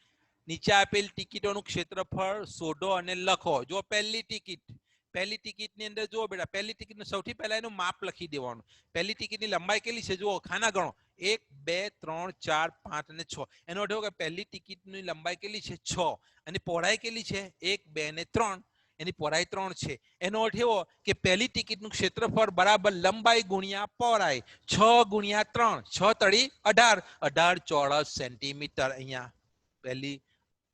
નીચે આપેલ ટિકિટોનું ક્ષેત્રફળ શોધો અને લખો. જો પહેલી ટિકિટની અંદર જુઓ બેટા, પહેલી ટિકિટનું સૌથી પહેલા એનું માપ લખી દેવાનું. પહેલી ટિકિટની લંબાઈ કેટલી છે? જુઓ, ખાના ગણો 1 2 3 4 5 અને 6. એનો અર્થ કે પહેલી ટિકિટની લંબાઈ કેટલી છે? 6. અને પહોળાઈ કેટલી છે? 1 2 અને 3. એની પહોળાઈ 3 છે. એનો અર્થ એવો કે પહેલી ટિકિટનું ક્ષેત્રફળ બરાબર લંબાઈ ગુણ્યા પહોળાઈ. 6 ગુણ્યા 3, 6 તળી 18, 18 ચોરસ સેન્ટીમીટર. અહીંયા પહેલી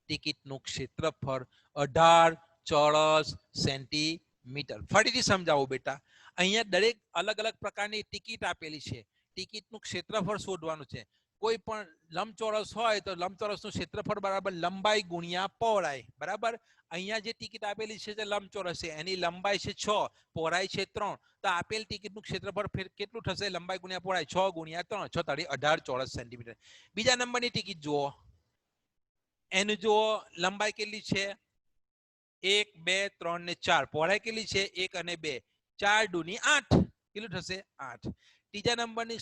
ટિકિટનું ક્ષેત્રફળ 18 ચોરસ સેન્ટીમીટર. ફરીથી સમજાવું બેટા, અહીંયા દરેક અલગ અલગ પ્રકારની ટિકિટ આપેલી છે. ટિકિટનું ક્ષેત્રફળ શોધવાનું છે. કોઈ પણ લંબચોરસ હોય તો લંબચોરસનું ક્ષેત્રફળ બરાબર લંબાઈ ગુણ્યા પહોળાઈ. બરાબર? અહીંયા જે ટિકિટ આપેલી છે તે લંબચોરસ છે. એની લંબાઈ છે 6, પહોળાઈ છે 3. તો આપેલ ટિકિટનું ક્ષેત્રફળ કેટલું થશે? લંબાઈ ગુણ્યા પહોળાઈ 6 ગુણ્યા 3, 6 તળી 18 ચોરસ સેન્ટીમીટર. બીજા નંબરની ટિકિટ જુઓ. એનું જુઓ લંબાઈ કેટલી છે? 1 2 3 ને 4. પહોળાઈ કેટલી છે? 1 અને 2. 4 દૂની 8. કેટલું થશે? 8. ત્રીજા નંબરની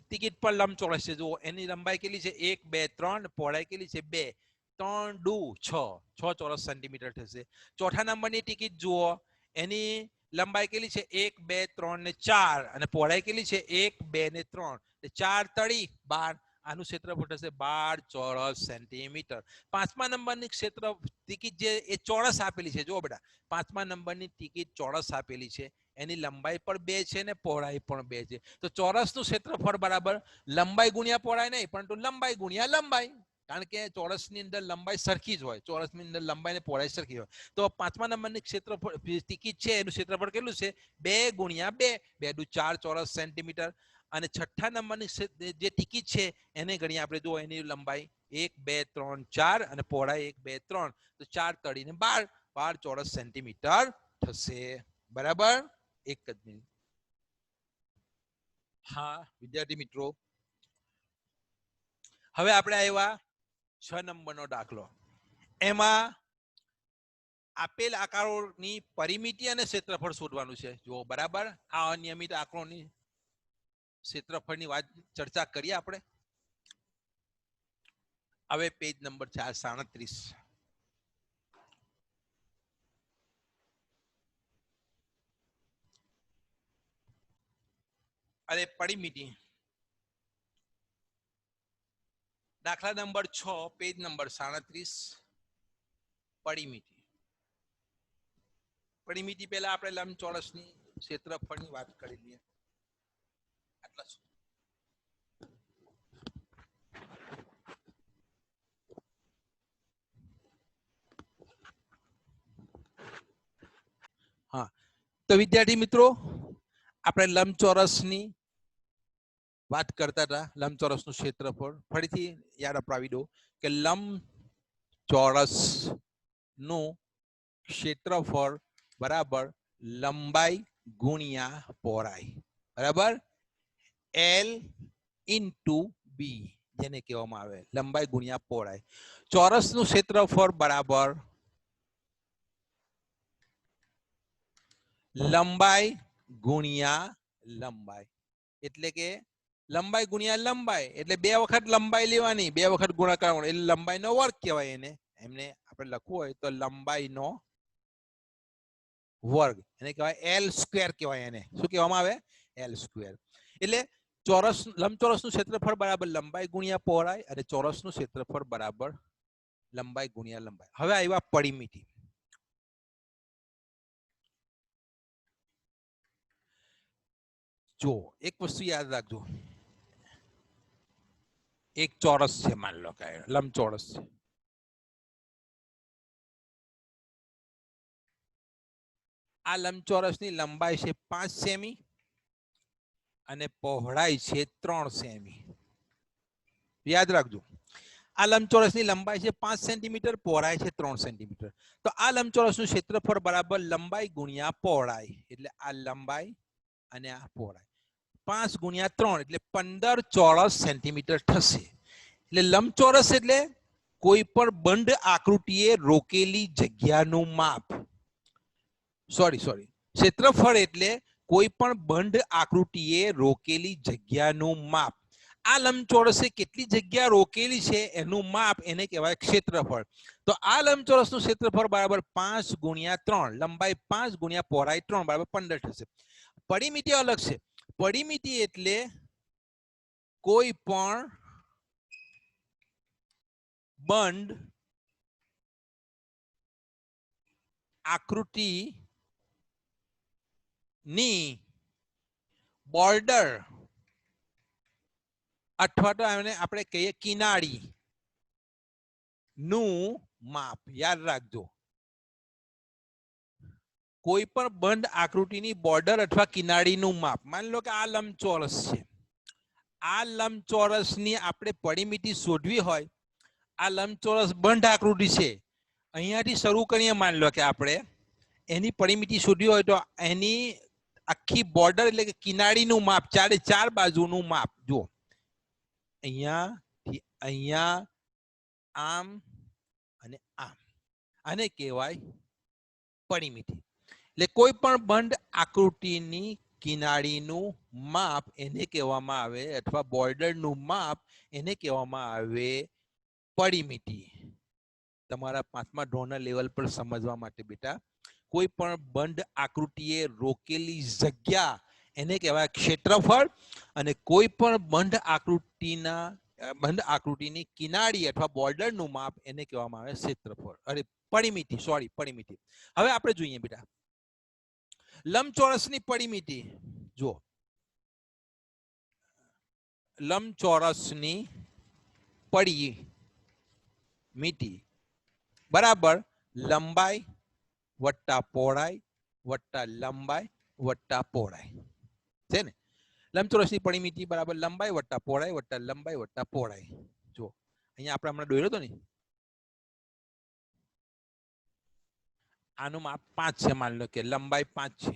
ટિકિટ પર લંબચોરસ છે. જુઓ એની લંબાઈ કેટલી છે? 1 2 3. પહોળાઈ કેટલી છે? 2. 3 દુ 6. 6 ચોરસ સેન્ટીમીટર થશે. ચોથા નંબરની ટિકિટ જુઓ, એની લંબાઈ કેટલી છે? 1 2 3 ને 4 અને પહોળાઈ કેટલી છે? 1 2 ને 3. 4 તળી 12. આનું ક્ષેત્રફળ થશે 12 ચોરસ સેન્ટીમીટર. પાંચમા નંબરની ટિકિટ જે એ ચોરસ આપેલી છે. જો બેટા, પાંચમા નંબરની ટિકિટ ચોરસ આપેલી છે. એની લંબાઈ પણ 2 છે ને પહોળાઈ પણ 2 છે. તો ચોરસનું ક્ષેત્રફળ બરાબર લંબાઈ ગુણ્યા પહોળાઈ નહીં, પરંતુ લંબાઈ ગુણ્યા લંબાઈ. કારણ કે ચોરસની અંદર લંબાઈ સરખી જ હોય. ચોરસની અંદર લંબાઈ ને પહોળાઈ સરખી હોય. તો પાંચમા નંબરની ક્ષેત્રફળ ટિકિટ છે એનું ક્ષેત્રફળ કેટલું છે? 2 ગુણ્યા 2. 2 દુ 4 ચોરસ સેન્ટીમીટર. અને છઠ્ઠા નંબરની જે ટિકિટ છે એને ગણીએ આપણે. જો એની લંબાઈ 1 2 3 4 અને પહોળાઈ 1 2 3. તો 4 તળીને 12, 12 ચોરસ સેન્ટીમીટર થશે. બરાબર? એક જ મિનિટ. હા વિદ્યાર્થી મિત્રો, હવે આપણે આવ્યા 6 નંબરનો દાખલો. એમાં આપેલ આકારોની પરિમિતિ અને ક્ષેત્રફળ શોધવાનું છે. જો બરાબર, આ અનિયમિત આંકડોની ક્ષેત્રફળની વાત ચર્ચા કરીએ આપણે. હવે પેજ નંબર 37. અરે પરિમિતિ, દાખલા નંબર 6, પેજ નંબર 37. પરિમિતિ. પરિમિતિ પહેલા આપણે લંબચોરસની ક્ષેત્રફળની વાત કરી લઈએ. આટલા હા, તો વિદ્યાર્થી મિત્રો, આપણે લંબચોરસની વાત કરતા હતા. લંબચોરસનું ક્ષેત્રફળ ફરીથી યાદ અપાવી દો કે લંબચોરસનું ક્ષેત્રફળ બરાબર લંબાઈ ગુણ્યા પહોળાઈ. બરાબર? L ઇન્ટુ બી જેને કહેવામાં આવે લંબાઈ ગુણ્યા પહોળાઈ. ચોરસનું ક્ષેત્રફળ બરાબર લંબાઈ ગુણ્યા લંબાઈ. એટલે કે લંબાઈ ગુણ્યા લંબાઈ એટલે 2 વખત લંબાઈ લેવાની, 2 વખત ગુણાકાર કરવાનો. એટલે લંબાઈનો વર્ગ કહેવાય એને. એમને આપણે લખવું હોય તો લંબાઈનો વર્ગ એને કહેવાય L સ્ક્વેર કહેવાય. એને શું કહેવામાં આવે? L square. એટલે ચોરસ લંબચોરસનું ક્ષેત્રફળ બરાબર લંબાઈ ગુણ્યા પહોળાઈ અને ચોરસનું ક્ષેત્રફળ બરાબર લંબાઈ ગુણ્યા લંબાઈ. હવે આવ્યા પરિમિતિ. જો એક વસ્તુ યાદ રાખજો, એક ચોરસ છે, માન લો કે લંબચોરસ છે. આ લંબચોરસની લંબાઈ છે 5 સેમી અને પહોળાઈ છે 3 સેમી. યાદ રાખજો, આ લંબચોરસની લંબાઈ છે 5 સેન્ટીમીટર, પહોળાઈ છે 3 સેન્ટીમીટર. તો આ લંબચોરસનું ક્ષેત્રફળ બરાબર લંબાઈ ગુણ્યા પહોળાઈ, એટલે આ લંબાઈ અને આ પહોળાઈ 5 ગુણ્યા 3 એટલે 15 ચોરસ સેન્ટીમીટર થશે. એટલે લંબચોરસ એટલે કોઈ પણ બંધ આકૃતિએ રોકેલી જગ્યાનું માપ. સોરી ક્ષેત્રફળ એટલે કોઈ પણ બંધ આકૃતિએ રોકેલી જગ્યાનું માપ. આ લંબચોરસે કેટલી જગ્યા રોકેલી છે એનું માપ, એને કહેવાય ક્ષેત્રફળ. તો આ લંબચોરસનું ક્ષેત્રફળ બરાબર 5 ગુણ્યા 3, લંબાઈ 5 ગુણ્યા પહોળાઈ 3 બરાબર 15 થશે. પરિમિતિ અલગ છે. પરિમિતિ એટલે કોઈ પણ બંધ આકૃતિ ની બોર્ડર અથવા તો આપણે કહીએ કિનારી નું માપ. યાદ રાખજો, કોઈ પણ બંધ આકૃતિની બોર્ડર અથવા કિનારીનું માપ. માની લો કે આ લંબચોરસ છે, આ લંબચોરસની આપણે પરિમિતિ શોધવી હોય, આ લંબચોરસ બંધ આકૃતિ છે, અહીંયાથી શરૂ કરીએ. માની લો કે આપણે એની પરિમિતિ શોધવી હોય તો એની આખી બોર્ડર એટલે કે કિનારીનું માપ, ચારે ચાર બાજુનું માપ. જો અહીંયાથી અહીંયા, આમ અને આમ, આને કહેવાય પરિમિતિ. એટલે કોઈ પણ બંધ આકૃતિની કિનારીનું માપ એને કહેવામાં આવે, અથવા બોર્ડરનું માપ એને કહેવામાં આવે પરિમિતિ. તમારા 5મા ધોરણના લેવલ પર સમજવા માટે બેટા, કોઈ પણ બંધ આકૃતિએ રોકેલી જગ્યા એને કહેવાય ક્ષેત્રફળ, અને કોઈ પણ બંધ આકૃતિની કિનારી અથવા બોર્ડરનું માપ એને કહેવામાં આવે ક્ષેત્રફળ, અરે પરિમિતિ. પરિમિતિ. હવે આપણે જોઈએ બેટા લંબચોરસની પરિમિતિ. જો લંબચોરસની પરિમિતિ બરાબર લંબાઈ વત્તા પહોળાઈ વત્તા લંબાઈ વત્તા પહોળાઈ છે ને. લંબચોરસની પરિમિતિ બરાબર લંબાઈ વત્તા પહોળાઈ વત્તા લંબાઈ વત્તા પહોળાઈ. જો અહીંયા આપણે હમણાં દોર્યો હતો ને, આનું માપ 5 છે. માની લો કે લંબાઈ 5 છે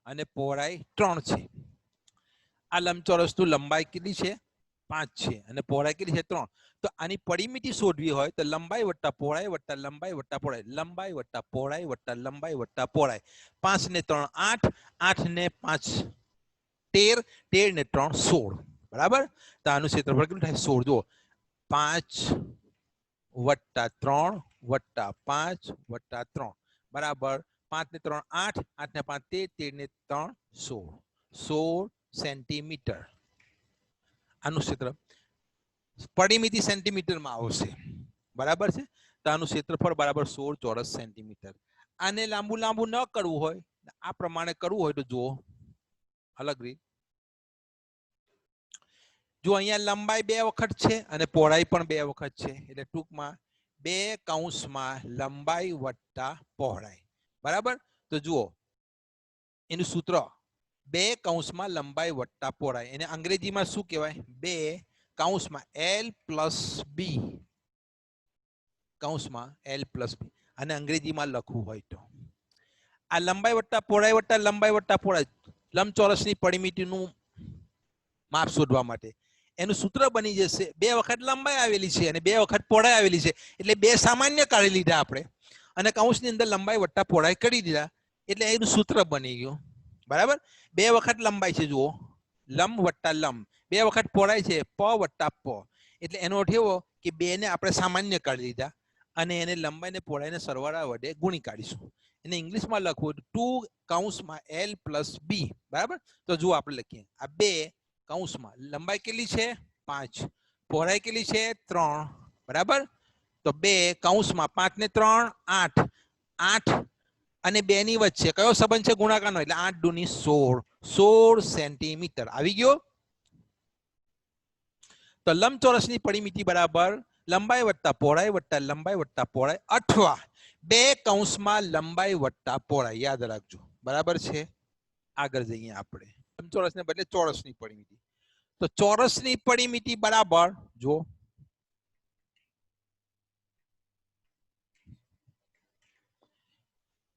અને પહોળાઈ 3 છે. આ લંબચોરસનું લંબાઈ કેટલી છે? 5 છે અને પહોળાઈ કેટલી છે? 3. તો આની પરિમિતિ શોધવી હોય તો લંબાઈ વત્તા પહોળાઈ વત્તા લંબાઈ વત્તા પહોળાઈ, લંબાઈ વત્તા પહોળાઈ વત્તા લંબાઈ વત્તા પહોળાઈ. 5 ને 3 8, 8 ને 5 13, 13 ને 3 16. બરાબર. તો આનું ક્ષેત્રફળ કેટલું થાય? 16. જો 5 વત્તા 3 વત્તા 5 વત્તા 3 બરાબર 5 ને 3 8, 8 ને 5 13, 13 ને 3 16, 16 સેન્ટીમીટર. આનું ક્ષેત્ર પરિમિતિ સેન્ટીમીટરમાં આવશે. બરાબર છે. તો આનું ક્ષેત્રફળ બરાબર 16 ચોરસ સેન્ટીમીટર. આને લાંબુ ન કરવું હોય, આ પ્રમાણે કરવું હોય તો જુઓ અલગ રીત. જો અહીંયા લંબાઈ 2 વખત છે અને પહોળાઈ પણ 2 વખત છે, એટલે ટૂંકમાં 2 કૌંસમાં લંબાઈ વત્તા પહોળાઈ. બરાબર. તો જુઓ એનું સૂત્ર 2 કૌંસમાં લંબાઈ વત્તા પહોળાઈ. એને અંગ્રેજીમાં શું કહેવાય? 2 કૌંસમાં L પ્લસ B, કૌંસમાં L પ્લસ B. અને અંગ્રેજીમાં લખવું હોય તો આ લંબાઈ વત્તા પહોળાઈ વત્તા લંબાઈ વત્તા પહોળાઈ, લંબચોરસની પરિમિતિનું માપ શોધવા માટે એનું સૂત્ર બની જશે 2 વખત લંબાઈ આવેલી છે અને 2 વખત પહોળાઈ આવેલી છે, એટલે 2 સામાન્ય કાઢી લીધા આપણે અને કૌંસની અંદર લંબાઈ વત્તા પહોળાઈ કરી દીધા, એટલે એનું સૂત્ર બની ગયું. બરાબર. 2 વખત લંબાઈ છે, જુઓ લંબ વત્તા લંબ, 2 વખત પહોળાઈ છે પ વત્તા પ, એટલે એનો અર્થ એવો કે 2 ને આપણે સામાન્ય કાઢી લીધા અને એને લંબાઈ ને પહોળાઈને સરવાળા વડે ગુણી કાઢીશું. એને ઇંગ્લિશમાં લખવું 2 કૌંસમાં L પ્લસ B. બરાબર. તો જુઓ આપણે લખીએ આ 2 કૌંસમાં લંબાઈ કેટલી છે 5, પહોળાઈ કેટલી છે 3, બરાબર. તો 2 કૌંસમાં 5 ને 3 8, 8 અને 2 ની વચ્ચે કયો સંબંધ છે ગુણાકારનો, એટલે 8 દુની 16, 16 સેન્ટીમીટર આવી ગયો. તો લંબચોરસની પરિમિતિ બરાબર લંબાઈ વત્તા પહોળાઈ વત્તા લંબાઈ વત્તા પહોળાઈ અથવા 2 કૌંસમાં લંબાઈ વત્તા પહોળાઈ, યાદ રાખજો, બરાબર છે. આગળ જઈએ આપણે લંબચોરસને બદલે ચોરસની પરિમિતિ. તો ચોરસની પરિમિતિ બરાબર જો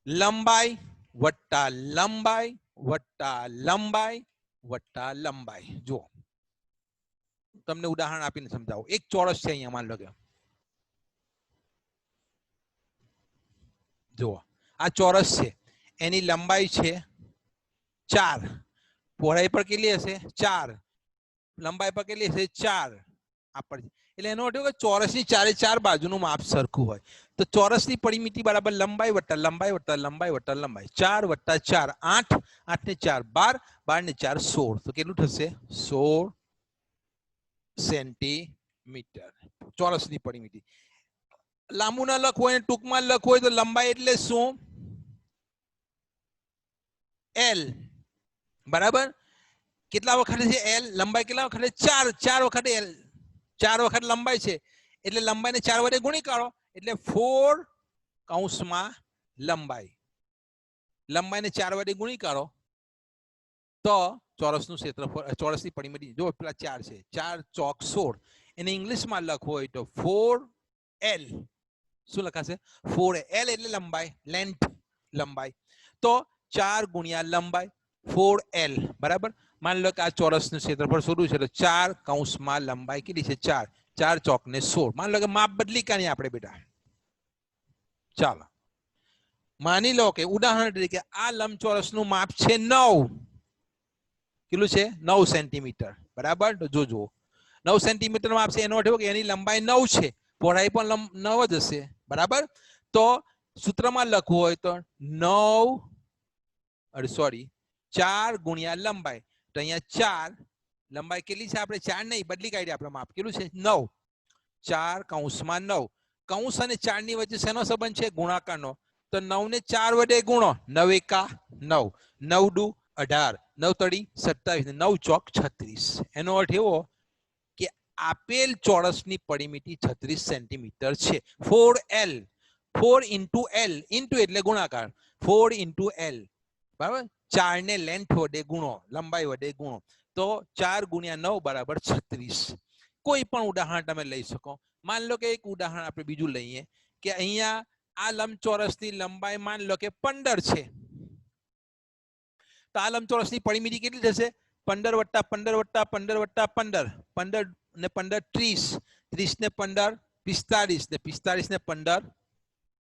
લંબાઈ વત્તા લંબાઈ વત્તા લંબાઈ વત્તા લંબાઈ. જો તમને ઉદાહરણ આપીને સમજાવો. એક ચોરસ છે અહીંયા, માન લો કે જો આ ચોરસ છે, એની લંબાઈ છે 4, પહોળાઈ પર કેટલી હશે 4, લંબાઈ પર કેટલી હશે 4. એટલે એનો અર્થ કે ચોરસની ચારે ચાર બાજુનું માપ સરખું હોય. તો ચોરસની પરિમિતિ બરાબર લંબાઈ વત્તા લંબાઈ વત્તા લંબાઈ વત્તા લંબાઈ, 4 વત્તા 4 8, 8 ને 4 12, 12 ને 4 16. તો કેટલું થશે 16 સેન્ટીમીટર ચોરસની પરિમિતિ. લાંબુ ના લખવું હોય ટૂંકમાં લખવું હોય તો લંબાઈ એટલે શું L, બરાબર. કેટલા વખત છે L, લંબાઈ કેટલા વખત 4, 4 વખત L, 4 વખત લંબાઈ છે એટલે લંબાઈને 4 વડે ગુણી કાઢો એટલે 4 કૌંસમાં લંબાઈ, લંબાઈને 4 વડે ગુણી કાઢો તો ચોરસનું ક્ષેત્રફળ, ચોરસની પરિમિતિ જો પેલા 4 છે, 4 ચોક 16. એને ઇંગ્લિશમાં લખવું હોય તો 4L. શું લખાશે 4L એટલે લંબાઈ, લેન્થ લંબાઈ. તો 4 ગુણ્યા લંબાઈ 4L, બરાબર. માન લો કે આ ચોરસનું ક્ષેત્રફળ શોધવું છે તો 4 કૌંસમાં લંબાઈ કેટલી છે 4, 4 ચોક ને 16. માન લો કે માપ બદલી કાઢીએ આપણે બેટા. ચાલો માની લો કે ઉદાહરણ તરીકે આ લંબચોરસનું માપ છે 9, કેટલું છે 9 સેન્ટીમીટર, બરાબર. તો જોજો 9 સેન્ટીમીટર માપ છે, એનો અર્થ કે એની લંબાઈ 9 છે, પહોળાઈ પણ 9 જ હશે, બરાબર. તો સૂત્રમાં લખવું હોય તો 4 ગુણ્યા લંબાઈ. તો અહીંયા 4 લંબાઈ કેટલી છે આપણે 4 નહીં બદલી કાઢી આપણે માપ કેટલું છે 9, 4 કૌંસમાં 9. કૌંસ અને 4 ની વચ્ચે શેનો સંબંધ છે ગુણાકારનો. તો 9 ને 4 વડે ગુણો, 9 એકા 9, 9 દુ 18, 9 તડી 27, 9 ચોક 36. એનો અર્થ એવો કે આપેલ ચોરસની પરિમિતિ 36 સેન્ટીમીટર છે. 4L, 4 ઇન્ટુ L, ઇન્ટુ એટલે ગુણાકાર, 4 ઇન્ટુ L, બરાબર. 4 ને લેન્થ વડે ગુણો, લંબાઈ વડે ગુણો તો 4 ગુણ્યા 9 બરાબર 36. કોઈ પણ ઉદાહરણ તમે લઈ શકો. માન લો કે એક ઉદાહરણ આપણે બીજું લઈએ કે અહીંયા આ લંબચોરસની લંબાઈ માન લો કે 15 છે. તો આ લંબચોરસની પરિમિતિ કેટલી થશે 15 વત્તા 15 વત્તા 15 વત્તા 15, 15 ને 15 30, 30 ને 15 45, ને 45 ને 15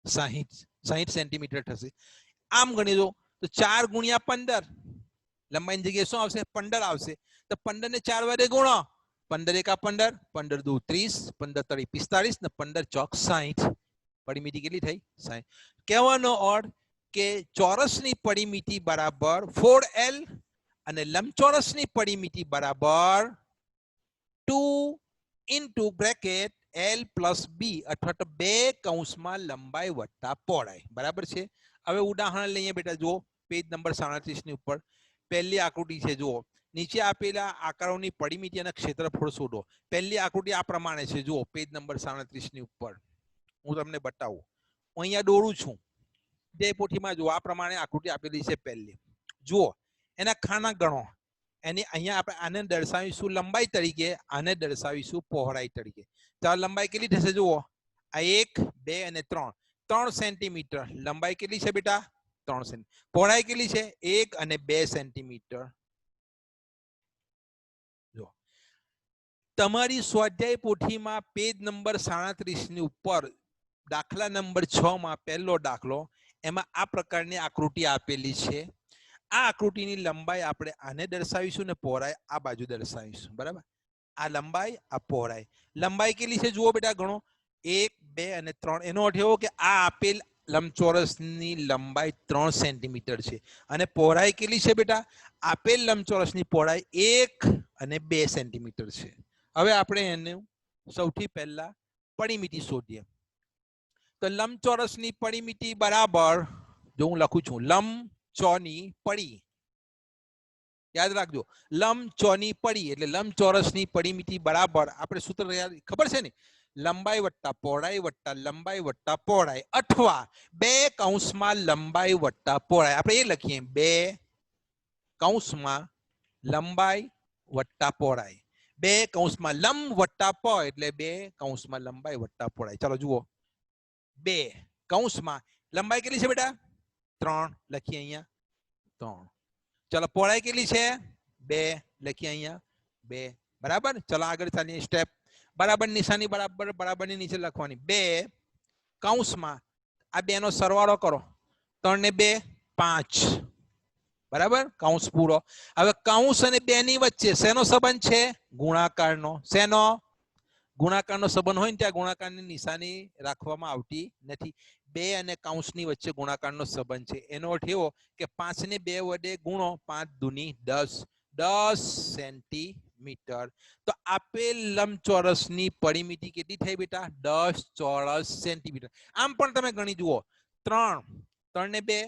60, 60 સેન્ટીમીટર થશે. આમ ગણી દો તો 4 ગુણ્યા 15, લંબાઈની જગ્યાએ શું આવશે 15 આવશે. તો 15 ને 4 વડે ગુણો, 15 એકા 15, 15 દુ 30, 15 તરી 45 ને 15 ચોક 60. પરિમિતિ કેટલી થઈ 60. કહેવાનો અર્થ કે ચોરસની પરિમિતિ બરાબર 4L અને લંબચોરસની પરિમિતિ બરાબર 2 into bracket L plus B અથવા તો 2 કૌંસમાં લંબાઈ વત્તા પહોળાઈ, બરાબર છે. હવે ઉદાહરણ લઈએ બેટા. જુઓ પેજ નંબર 37 ની ઉપર પહેલી આકૃતિ છે. જુઓ નીચે આપેલા આકારોની પરિમિતિ અને ક્ષેત્રફળ શોધો. પહેલી આકૃતિ આ પ્રમાણે છે. જુઓ પેજ નંબર 37 ની ઉપર હું તમને બતાવું. હું અહીંયા દોરું છું જે પોથીમાં. જુઓ આ પ્રમાણે આકૃતિ આપેલી છે. પહેલી જુઓ એના ખાના ગણો. એની અહીંયા આપણે આને દર્શાવીશું લંબાઈ તરીકે, આને દર્શાવીશું પહોળાઈ તરીકે. તો લંબાઈ કેટલી થશે જુઓ આ 1 2 અને 3, 3 સેન્ટીમીટર લંબાઈ કેટલી છે બેટા 3 સેન્ટીમીટર. પહોળાઈ કેટલી છે 1 અને 2 સેન્ટીમીટર. જો તમારી સ્વાધ્યાય પોથીમાં પેજ નંબર 37 ની ઉપર દાખલા નંબર 6 માં પહેલો દાખલો, એમાં આ પ્રકારની આકૃતિ આપેલી છે. આ આકૃતિની લંબાઈ આપણે આને દર્શાવીશું ને પહોળાઈ આ બાજુ દર્શાવીશું, બરાબર. આ લંબાઈ આ પહોળાઈ. લંબાઈ કેટલી છે જુઓ બેટા ગણો 1 2 અને 3. એનો અર્થ એવો કે આ આપેલ લંબચોરસની લંબાઈ 3 સેન્ટીમીટર છે અને પહોળાઈ કેટલી છે બેટા? આપેલ લંબચોરસની પહોળાઈ 1 અને 2 સેન્ટીમીટર છે. હવે આપણે એને સૌથી પહેલા પરિમિતિ શોધીએ. તો લંબચોરસની પરિમિતિ બરાબર, જો હું લખું છું લંબચોની પડી, યાદ રાખજો લંબચોની પડી એટલે લંબચોરસની પરિમિતિ બરાબર, આપણે સૂત્ર ખબર છે ને, લંબાઈ વત્તા પહોળાઈ વત્તા લંબાઈ વત્તા પહોળાઈ અથવા 2 કૌંસમાં લંબાઈ વત્તા પહોળાઈ. આપણે એ લખીએ 2 કૌંસમાં લંબાઈ વત્તા પહોળાઈ, 2 કૌંસમાં લંબ વત્તા પ એટલે 2 કૌંસમાં લંબાઈ વત્તા પહોળાઈ. ચાલો જુઓ, 2 કૌંસમાં લંબાઈ કેટલી છે બેટા? 3 લખીએ અહીંયા 3. ચલો પહોળાઈ કેટલી છે? 2 લખીએ અહીંયા 2. બરાબર. ચલો આગળ ચાલીએ સ્ટેપ. બરાબર નિશાની બરાબર બરાબરની નીચે લખવાની. 2 કૌંસમાં આ 2 નો સરવાળો કરો, 3 ને 2 5. બરાબર, કૌંસ પૂરો. હવે કૌંસ અને 2 ની વચ્ચે શેનો સંબંધ છે? ગુણાકારનો. શેનો? ગુણાકારનો સંબંધ હોય ને ત્યાં ગુણાકારની નિશાની રાખવામાં આવતી નથી. 2 અને કૌંસની વચ્ચે ગુણાકારનો સંબંધ છે. એનો અર્થ એવો કે 5 ને 2 વડે ગુણો, 5 દુની 10, 10 સેન્ટીમીટર. તો આપેલ લંબચોરસની પરિમિતિ કેટલી થઈ બેટા? 10 ચોરસ સેન્ટીમીટર. આમ પણ તમે ગણી જુઓ, 3, 3 ને 2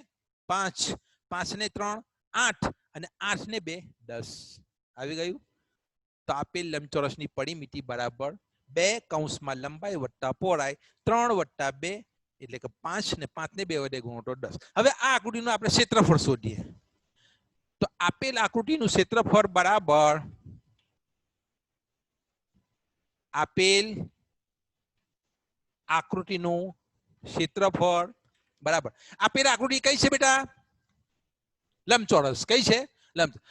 5, 5 ને 3 8 અને 8 ને 2 10. આવી ગયું? તો આપેલ લંબચોરસની પરિમિતિ બરાબર 2 કૌંસમાં લંબાઈ વત્તા પહોળાઈ 3 વત્તા 2 એટલે કે 5 ને 5 ને 2 વડે ગુણો તો 10. હવે આ આકૃતિનું આપણે ક્ષેત્રફળ શોધીએ. તો આપેલ આકૃતિનું ક્ષેત્રફળ બરાબર, આપેલ આકૃતિનું ક્ષેત્રફળ બરાબર, આપેલ આકૃતિ કઈ છે બેટા? લંબચોરસ. કઈ છે?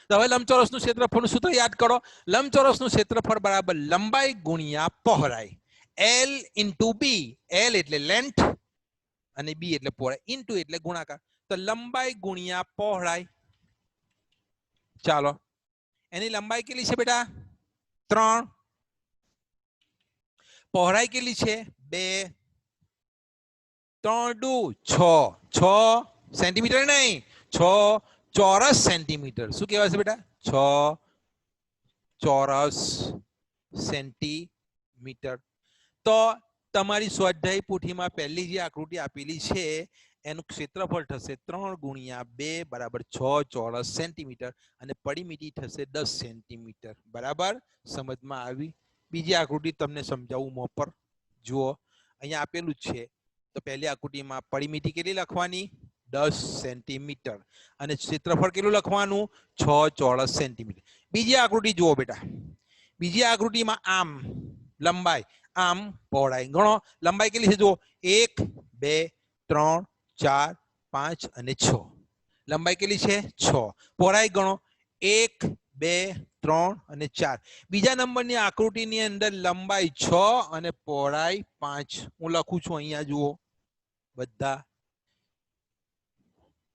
તો હવે લંબચોરસનું ક્ષેત્રફળનું સૂત્ર યાદ કરો. લંબચોરસનું ક્ષેત્રફળ બરાબર લંબાઈ ગુણ્યા પહોળાઈ, L ઇન્ટુ B. L એટલે લેન્થ અને B એટલે પહોળાઈ, ઇન્ટુ એટલે ગુણાકાર. તો લંબાઈ ગુણ્યા પહોળાઈ. ચાલો, એની લંબાઈ કેટલી છે બેટા? 3. પહોળાઈ કેટલી છે? 2. 3 દુ 6. 6 સેન્ટીમીટર નહીં, 6 ચોરસ સેન્ટીમીટર. શું કહેવાય છે બેટા? 6 ચોરસ સેન્ટીમીટર. તો તમારી સ્વાધ્યાય પોથીમાં પહેલી જે આકૃતિ આપેલી છે એનું ક્ષેત્રફળ થશે 3 ગુણ્યા 2 બરાબર 6 ચોરસ સેન્ટીમીટર અને પરિમિતિ થશે 10 સેન્ટીમીટર. બરાબર, સમજમાં આવી? બીજી આકૃતિ તમને સમજાવું મોં પર. જુઓ, અહીંયા આપેલું છે. તો પહેલી આકૃતિમાં પરિમિતિ કેટલી લખવાની? 10 સેન્ટીમીટર અને ક્ષેત્રફળ કેટલું લખવાનું? 6 ચોરસ સેન્ટીમીટર. બીજી આકૃતિ જુઓ બેટા. બીજી આકૃતિમાં આમ લંબાઈ, આમ પહોળાઈ. ગણો લંબાઈ કેટલી છે? જુઓ, 1 2 3 4 5 અને 6. લંબાઈ કેટલી છે? 6. પહોળાઈ ગણો, 1 2 3 અને 4. બીજા નંબરની આકૃતિની અંદર લંબાઈ 6 અને પહોળાઈ 5. હું લખું છું અહીંયા જુઓ બધા.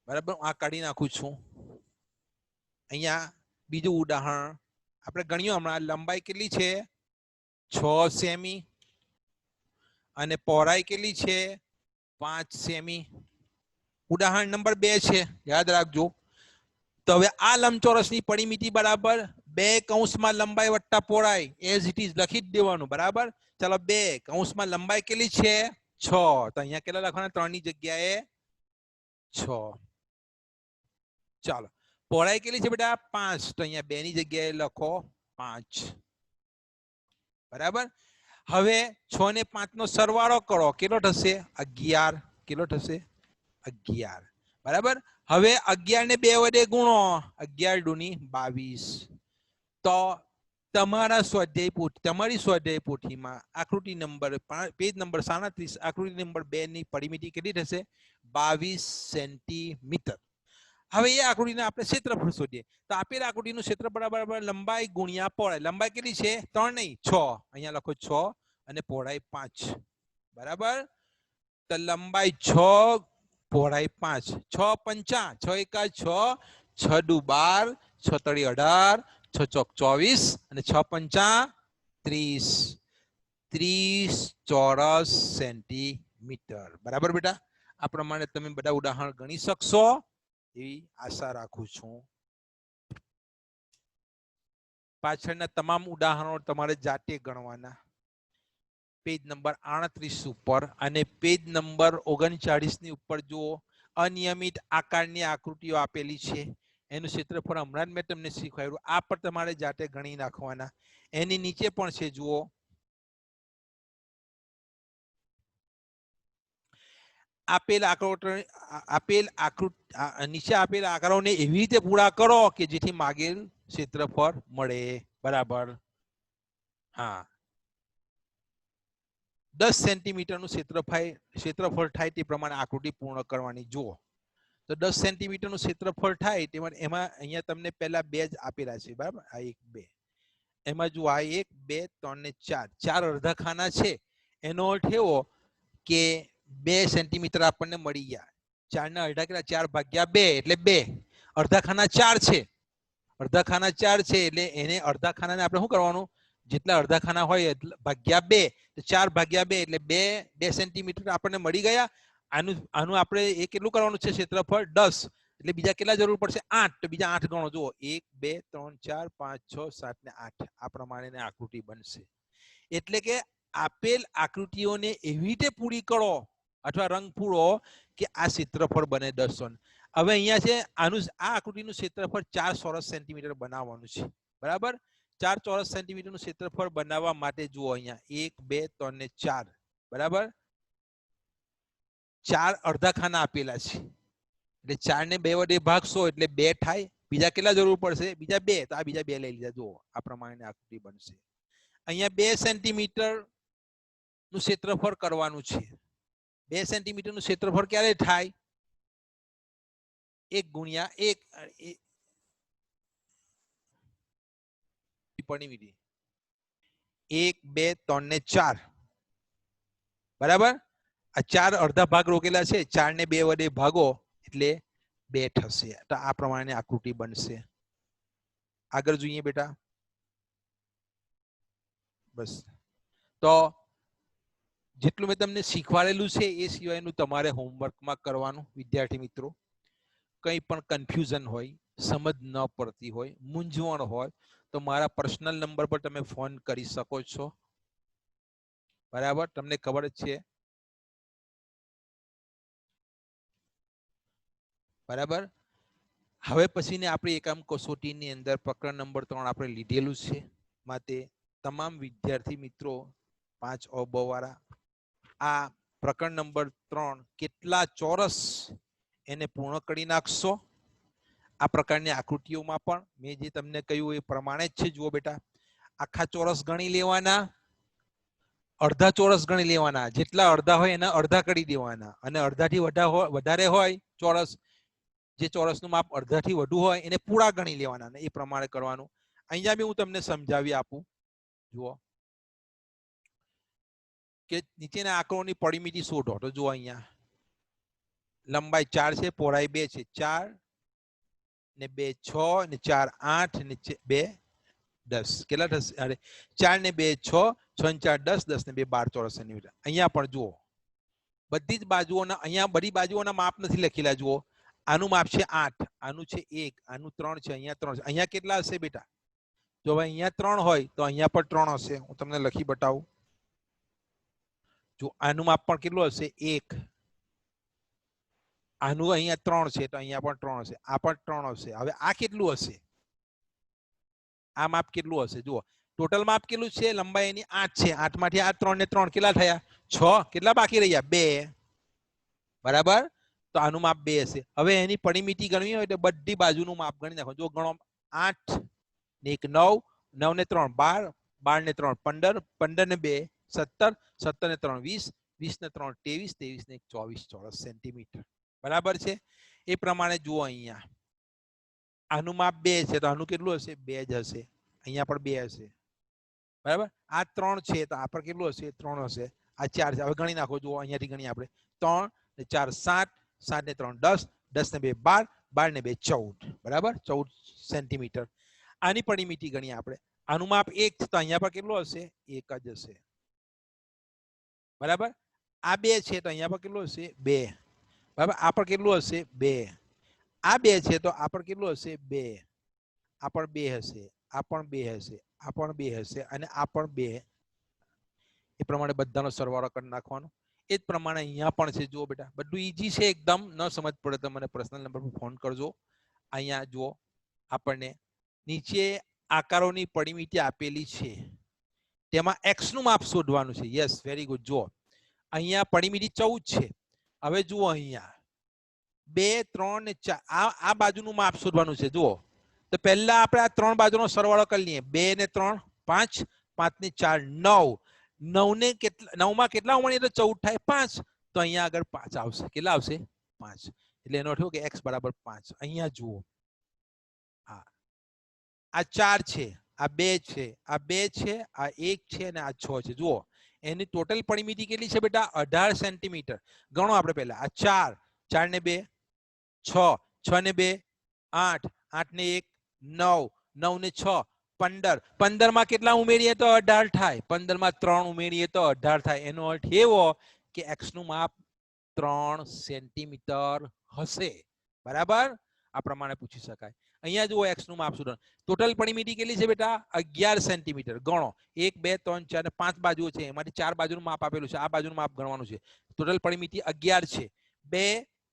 બરાબર, આ કાઢી નાખું છું. અહીંયા બીજું ઉદાહરણ આપણે ગણ્યું હમણાં. લંબાઈ કેટલી છે? 6 સેમી અને પહોળાઈ કેટલી છે? 5 સેમી. ઉદાહરણ નંબર 2 છે, યાદ રાખજો. તો હવે આ લંબચોરસની પરિમિતિ બરાબર 2 કૌંસમાં લંબાઈ વત્તા પહોળાઈ એઝ ઇટ ઇઝ લખી જ દેવાનું. બરાબર. ચાલો, 2 કૌંસમાં લંબાઈ કેટલી છે? 6. તો અહીંયા કેટલા લખવાના? 3 ની જગ્યાએ 6. ચાલો, પહોળાઈ કેટલી છે બેટા? 5. તો અહીંયા 2 ની જગ્યાએ લખો 5. બરાબર. હવે 6 ને 5 નો સરવાળો કરો, કેટલો થશે? 11. કેટલો થશે? 11. બરાબર. હવે 11 ને 2 વડે ગુણો, 11 દુની 22. તો તમારા તમારી સ્વાધ્યાય પોથીમાં આકૃતિ નંબર પેજ નંબર 37 આકૃતિ નંબર 2 ની પરિમિતિ કેટલી થશે? 22 સેન્ટીમીટર. હવે એ આકૃતિને આપણે ક્ષેત્રફળ શોધીએ. તો આપેલ આકૃતિનું ક્ષેત્રફળ બરાબર લંબાઈ ગુણ્યા પહોળાઈ. લંબાઈ કેટલી છે? 3 નહીં 6. અહીંયા લખો 6 અને પહોળાઈ 5. બરાબર. તો લંબાઈ 6, પહોળાઈ 5. 6 પંચા 6 એકા 6, 6 દુ 12, 6 તળી 18, 6 ચોક 24 અને 6 પંચા 30. 30 ચોરસ સેન્ટીમીટર. બરાબર બેટા. આ પ્રમાણે તમે બધા ઉદાહરણ ગણી શકશો એવી આશા રાખું છું. પાછળના તમામ ઉદાહરણો તમારે જાતે ગણવાના. પેજ નંબર 38 ઉપર અને પેજ નંબર 39 ની ઉપર જુઓ, અનિયમિત આકારની આકૃતિઓ આપેલી છે. એનું ક્ષેત્રફળ હમણાં જ મેં તમને શીખવાડ્યું, આ પણ તમારે જાતે ગણી નાખવાના. એની નીચે પણ છે જુઓ, નીચે આપેલ આકારોને એવી રીતે પૂરા કરો કે જેથી માગેલ ક્ષેત્રફળ મળે. બરાબર. હા, 10 સેન્ટીમીટરનું ક્ષેત્રફળ થાય તે પ્રમાણે આકૃતિ પૂર્ણ કરવાની. જુઓ તો 10 સેન્ટીમીટરનું ક્ષેત્રફળ થાય તેમાં એમાં અહીંયા તમને પહેલા બે જ આપેલા છે. બરાબર, આ 1 2 એમાં જુઓ, આ 1 2 3 ને 4 ચાર અડધા ખાના છે. એનો અર્થ એવો કે 2 સેન્ટીમીટર આપણને મળી ગયા. 4 ના અડધા કેટલા? 4 ભાગ્યા 2 એટલે 2. અડધા ખાના 4 છે. અડધા ખાના 4 છે એટલે એને અડધા ખાનાને આપણે શું કરવાનું? જેટલા અડધા ખાના હોય એટલે ભાગ્યા 2, તો 4 ભાગ્યા 2 એટલે 2 સેન્ટીમીટર આપણને મળી ગયા. આનું આપણે એ કેટલું કરવાનું છે ક્ષેત્રફળ? 10. એટલે બીજા કેટલા જરૂર પડશે? 8. તો બીજા 8 ગણો. જુઓ, 1 2 3 4 5 6 7 ને 8. આ પ્રમાણે આકૃતિ બનશે. એટલે કે આપેલ આકૃતિઓને એવી રીતે પૂરી કરો અથવા રંગ પૂરો કે આ ક્ષેત્રફળ બને 10. હવે અહીંયા છે આ આકૃતિનું ક્ષેત્રફળ 4 ચોરસ સેન્ટીમીટર બનાવવાનું છે. બરાબર. 4 ચોરસ સેન્ટીમીટરનું ક્ષેત્રફળ બનાવવા માટે જુઓ, અહીંયા 1 2 3 ને 4. બરાબર. 4 અડધા ખાના આપેલા છે એટલે 4 ને 2 વડે ભાગશો એટલે 2 થાય. બીજા કેટલા જરૂર પડશે? બીજા 2. તો આ બીજા 2 લઈ લીધા. જુઓ, આ પ્રમાણે આકૃતિ બનશે. અહીંયા 2 સેન્ટીમીટર નું ક્ષેત્રફળ કરવાનું છે. 2 સેન્ટીમીટર નું ક્ષેત્રફળ ક્યારે થાય? 1 ગુણ્યા 1 1 2 3 ને 4. બરાબર. આ 4 અડધા ભાગ રોકેલા છે. 4 ને 2 વડે ભાગો એટલે 2 થશે. તો આ પ્રમાણે આકૃતિ બનશે. આગળ જોઈએ બેટા. બસ. તો જેટલું મેં તમને શીખવાડેલું છે એ સિવાયનું તમારે હોમવર્કમાં કરવાનું. વિદ્યાર્થી મિત્રો, કંઈ પણ કન્ફ્યુઝન હોય, સમજ ન પડતી હોય, મૂંઝવણ હોય તો મારા પર્સનલ નંબર પર તમે ફોન કરી શકો છો. બરાબર, તમને ખબર જ છે. બરાબર. હવે પછીને આપણે એકમ કસોટીની અંદર પ્રકરણ નંબર 3 આપણે લીધેલું છે. માટે તમામ વિદ્યાર્થી મિત્રો 5 અ બ વાળા આ પ્રકરણ નંબર 3 કેટલા ચોરસ એને પૂર્ણ કરી નાખશો. આ પ્રકારની આકૃતિઓમાં પણ મેં જે તમને કહ્યું એ પ્રમાણે જ છે. જુઓ બેટા, આખા ચોરસ ગણી લેવાના, અડધા ચોરસ ગણી લેવાના. જેટલા અડધા હોય એના અડધા કરી દેવાના, અને અડધાથી વધારે હોય ચોરસ, જે ચોરસનું માપ અડધાથી વધુ હોય એને પૂરા ગણી લેવાના. એ પ્રમાણે કરવાનું. અહીંયા બી હું તમને સમજાવી આપું. જુઓ કે નીચેના આંકડોની પરિમિતિ શોધો. તો જુઓ, અહીંયા લંબાઈ 4 છે, પહોળાઈ 2 છે. 4 ને 2 6 ને 4 8 ને 2 10. કેટલા થશે? અરે 4 ને 2 6, 6 ને 4 10, 10 ને 2 12 ચોરસ સેન્ટીમીટર. અહીંયા પણ જુઓ, બધી જ બાજુઓના, અહીંયા બધી બાજુઓના માપ નથી લખેલા. જુઓ, આનું માપ છે 8, આનું છે 1, આનું 3 છે, અહીંયા 3 છે. અહીંયા કેટલા હશે બેટા? જો હવે અહીંયા 3 હોય તો અહીંયા પણ 3 હશે. હું તમને લખી બતાવું. જો આનું માપ પણ કેટલું હશે? 1. આનું અહીંયા 3 છે તો અહીંયા પણ 3 હશે. આ પણ 3 હશે. હવે આ કેટલું હશે? આ માપ કેટલું હશે? જુઓ, ટોટલ માપ કેટલું છે? લંબાઈ એની 8 છે. 8 માંથી આ 3 ને 3 કેટલા થયા? 6. કેટલા બાકી રહ્યા? 2. બરાબર. તો આનું માપ 2 હશે. હવે એની પરિમિતિ ગણવી હોય તો બધી બાજુનું માપ ગણી નાખો. જો ગણો, 8 ને 1 9, 9 ને 3 12, 12 ને 3 15, 15 ને 2 17, 17 ને 3 20, 20 ને 3 23, 23 ને 24 ચોરસ સેન્ટીમીટર. બરાબર છે. એ પ્રમાણે જુઓ, અહીંયા આનું માપ 2 છે તો આનું કેટલું હશે? 2 જ હશે. અહીંયા પણ 2 હશે. બરાબર. આ 3 છે તો આ પર કેટલું હશે? 3 હશે. આ 4 છે. હવે ગણી નાખો. જુઓ, અહીંયાથી ગણીએ આપણે. 3 ને 4 7, 7 ને 3 10, 10 ને 2 12, 12 ને 2 14. બરાબર, 14 સેન્ટીમીટર. આની પરિમિતિ ગણીએ આપણે. આનું માપ 1 છે તો અહીંયા પર કેટલું હશે? 1 જ હશે. બરાબર. આ 2 છે તો અહીંયા પર કેટલું હશે? 2. બરાબર આ પણ કેટલું હશે 2 આ 2 છે તો આ પણ કેટલું હશે 2 આ પણ 2 હશે આ પણ 2 હશે આ પણ 2 હશે અને આ પણ 2 એ પ્રમાણે બધાનો સરવાળો કરી નાખવાનો એ જ પ્રમાણે અહીંયા પણ છે જુઓ બેટા બધું ઈઝી છે એકદમ ન સમજ પડે તો મને પર્સનલ નંબર પર ફોન કરજો અહીંયા જુઓ આપણને નીચે આકારોની પરિમિતિ આપેલી છે તેમાં x નું માપ શોધવાનું છે યસ વેરી ગુડ જુઓ અહીંયા પરિમિતિ 14 છે હવે જુઓ અહીંયા 2 3 ને 4 આ બાજુનું માપ શોધવાનું છે જુઓ તો પહેલા આપણે આ ત્રણ બાજુનો સરવાળો કરી લઈએ 2 ને 3 5 5 ને 4 9 9 ને કેટલા 9 માં કેટલા ઉમેરીએ તો 14 થાય 5 તો અહીંયા આગળ 5 આવશે કેટલા આવશે 5 એટલે એનો અર્થ કે x બરાબર 5 અહીંયા જુઓ આ 4 છે આ 2 છે આ 2 છે આ 1 છે અને આ 6 છે જુઓ એની ટોટલ પરિમિતિ કેટલી છે બેટા 18 સેન્ટીમીટર ગણો આપણે પહેલા આ 4 4 ને 2 6 6 ને 2 8 8 ને 1 9 9 ને 6 15 15 માં કેટલા ઉમેરીએ તો 18 થાય 15 માં 3 ઉમેરીએ તો 18 થાય એનો અર્થ એવો કે x નું માપ 3 સેન્ટીમીટર હશે બરાબર આ પ્રમાણે પૂછી શકાય અહીંયા જુઓ x નું માપ શોધો ટોટલ પરિમિતિ કેટલી છે બેટા 11 સેન્ટીમીટર ગણો 1 2 3 4 ને 5 બાજુઓ છે એમાંથી 4 બાજુનું માપ આપેલું છે આ બાજુનું માપ ગણવાનું છે ટોટલ પરિમિતિ 11 છે 2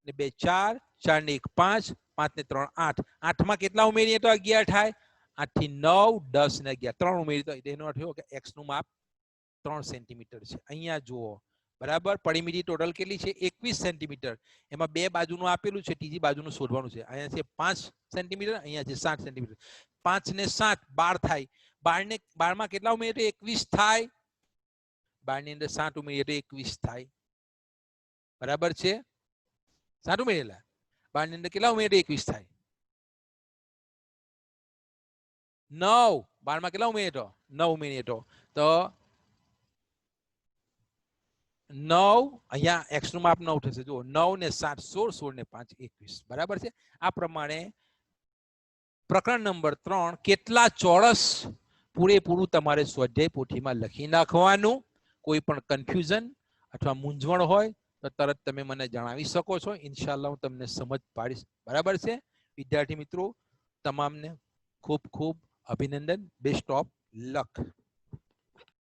ને 2 4 4 ને 1 5 5 ને 3 8 8 માં કેટલા ઉમેરીએ તો 11 થાય 8 થી 9 10 ને 11 3 ઉમેરી તો એનો અર્થ એવો કે x નું માપ 3 સેન્ટીમીટર છે અહીંયા જુઓ બરાબર પરિમિતિ ટોટલ કેટલી છે 21 સેન્ટીમીટર એમાં બે બાજુનું આપેલું છે ત્રીજી બાજુનું શોધવાનું છે અહીંયા છે 5 સેન્ટીમીટર અહીંયા છે 7 સેન્ટીમીટર 5 ને 7 12 થાય 12 ને 12 માં કેટલા ઉમેરીએ તો 21 થાય 12 ની અંદર 7 ઉમેરીએ તો 21 થાય બરાબર છે 7 ઉમેરેલા 12 ની અંદર કેટલા ઉમેરીએ તો 21 થાય 9 12 માં કેટલા ઉમેરીએ તો 9 ઉમેરીએ તો 9 અહીંયા x નું માપ 9 થશે જો 9 ને 7 16 16 ને 5 21 બરાબર છે આ પ્રમાણે પ્રકરણ નંબર 3 કેટલા ચોરસ પૂરેપૂરું તમારે સ્વાધ્યાય પોથીમાં લખી નાખવાનું કોઈ પણ કન્ફ્યુઝન અથવા મૂંઝવણ હોય તો તરત તમે મને જણાવી શકો છો ઇન્શાઅલ્લાહ હું તમને સમજ પાડીશ બરાબર છે વિદ્યાર્થી મિત્રો તમામને ખૂબ ખૂબ અભિનંદન બેસ્ટ ઓફ લક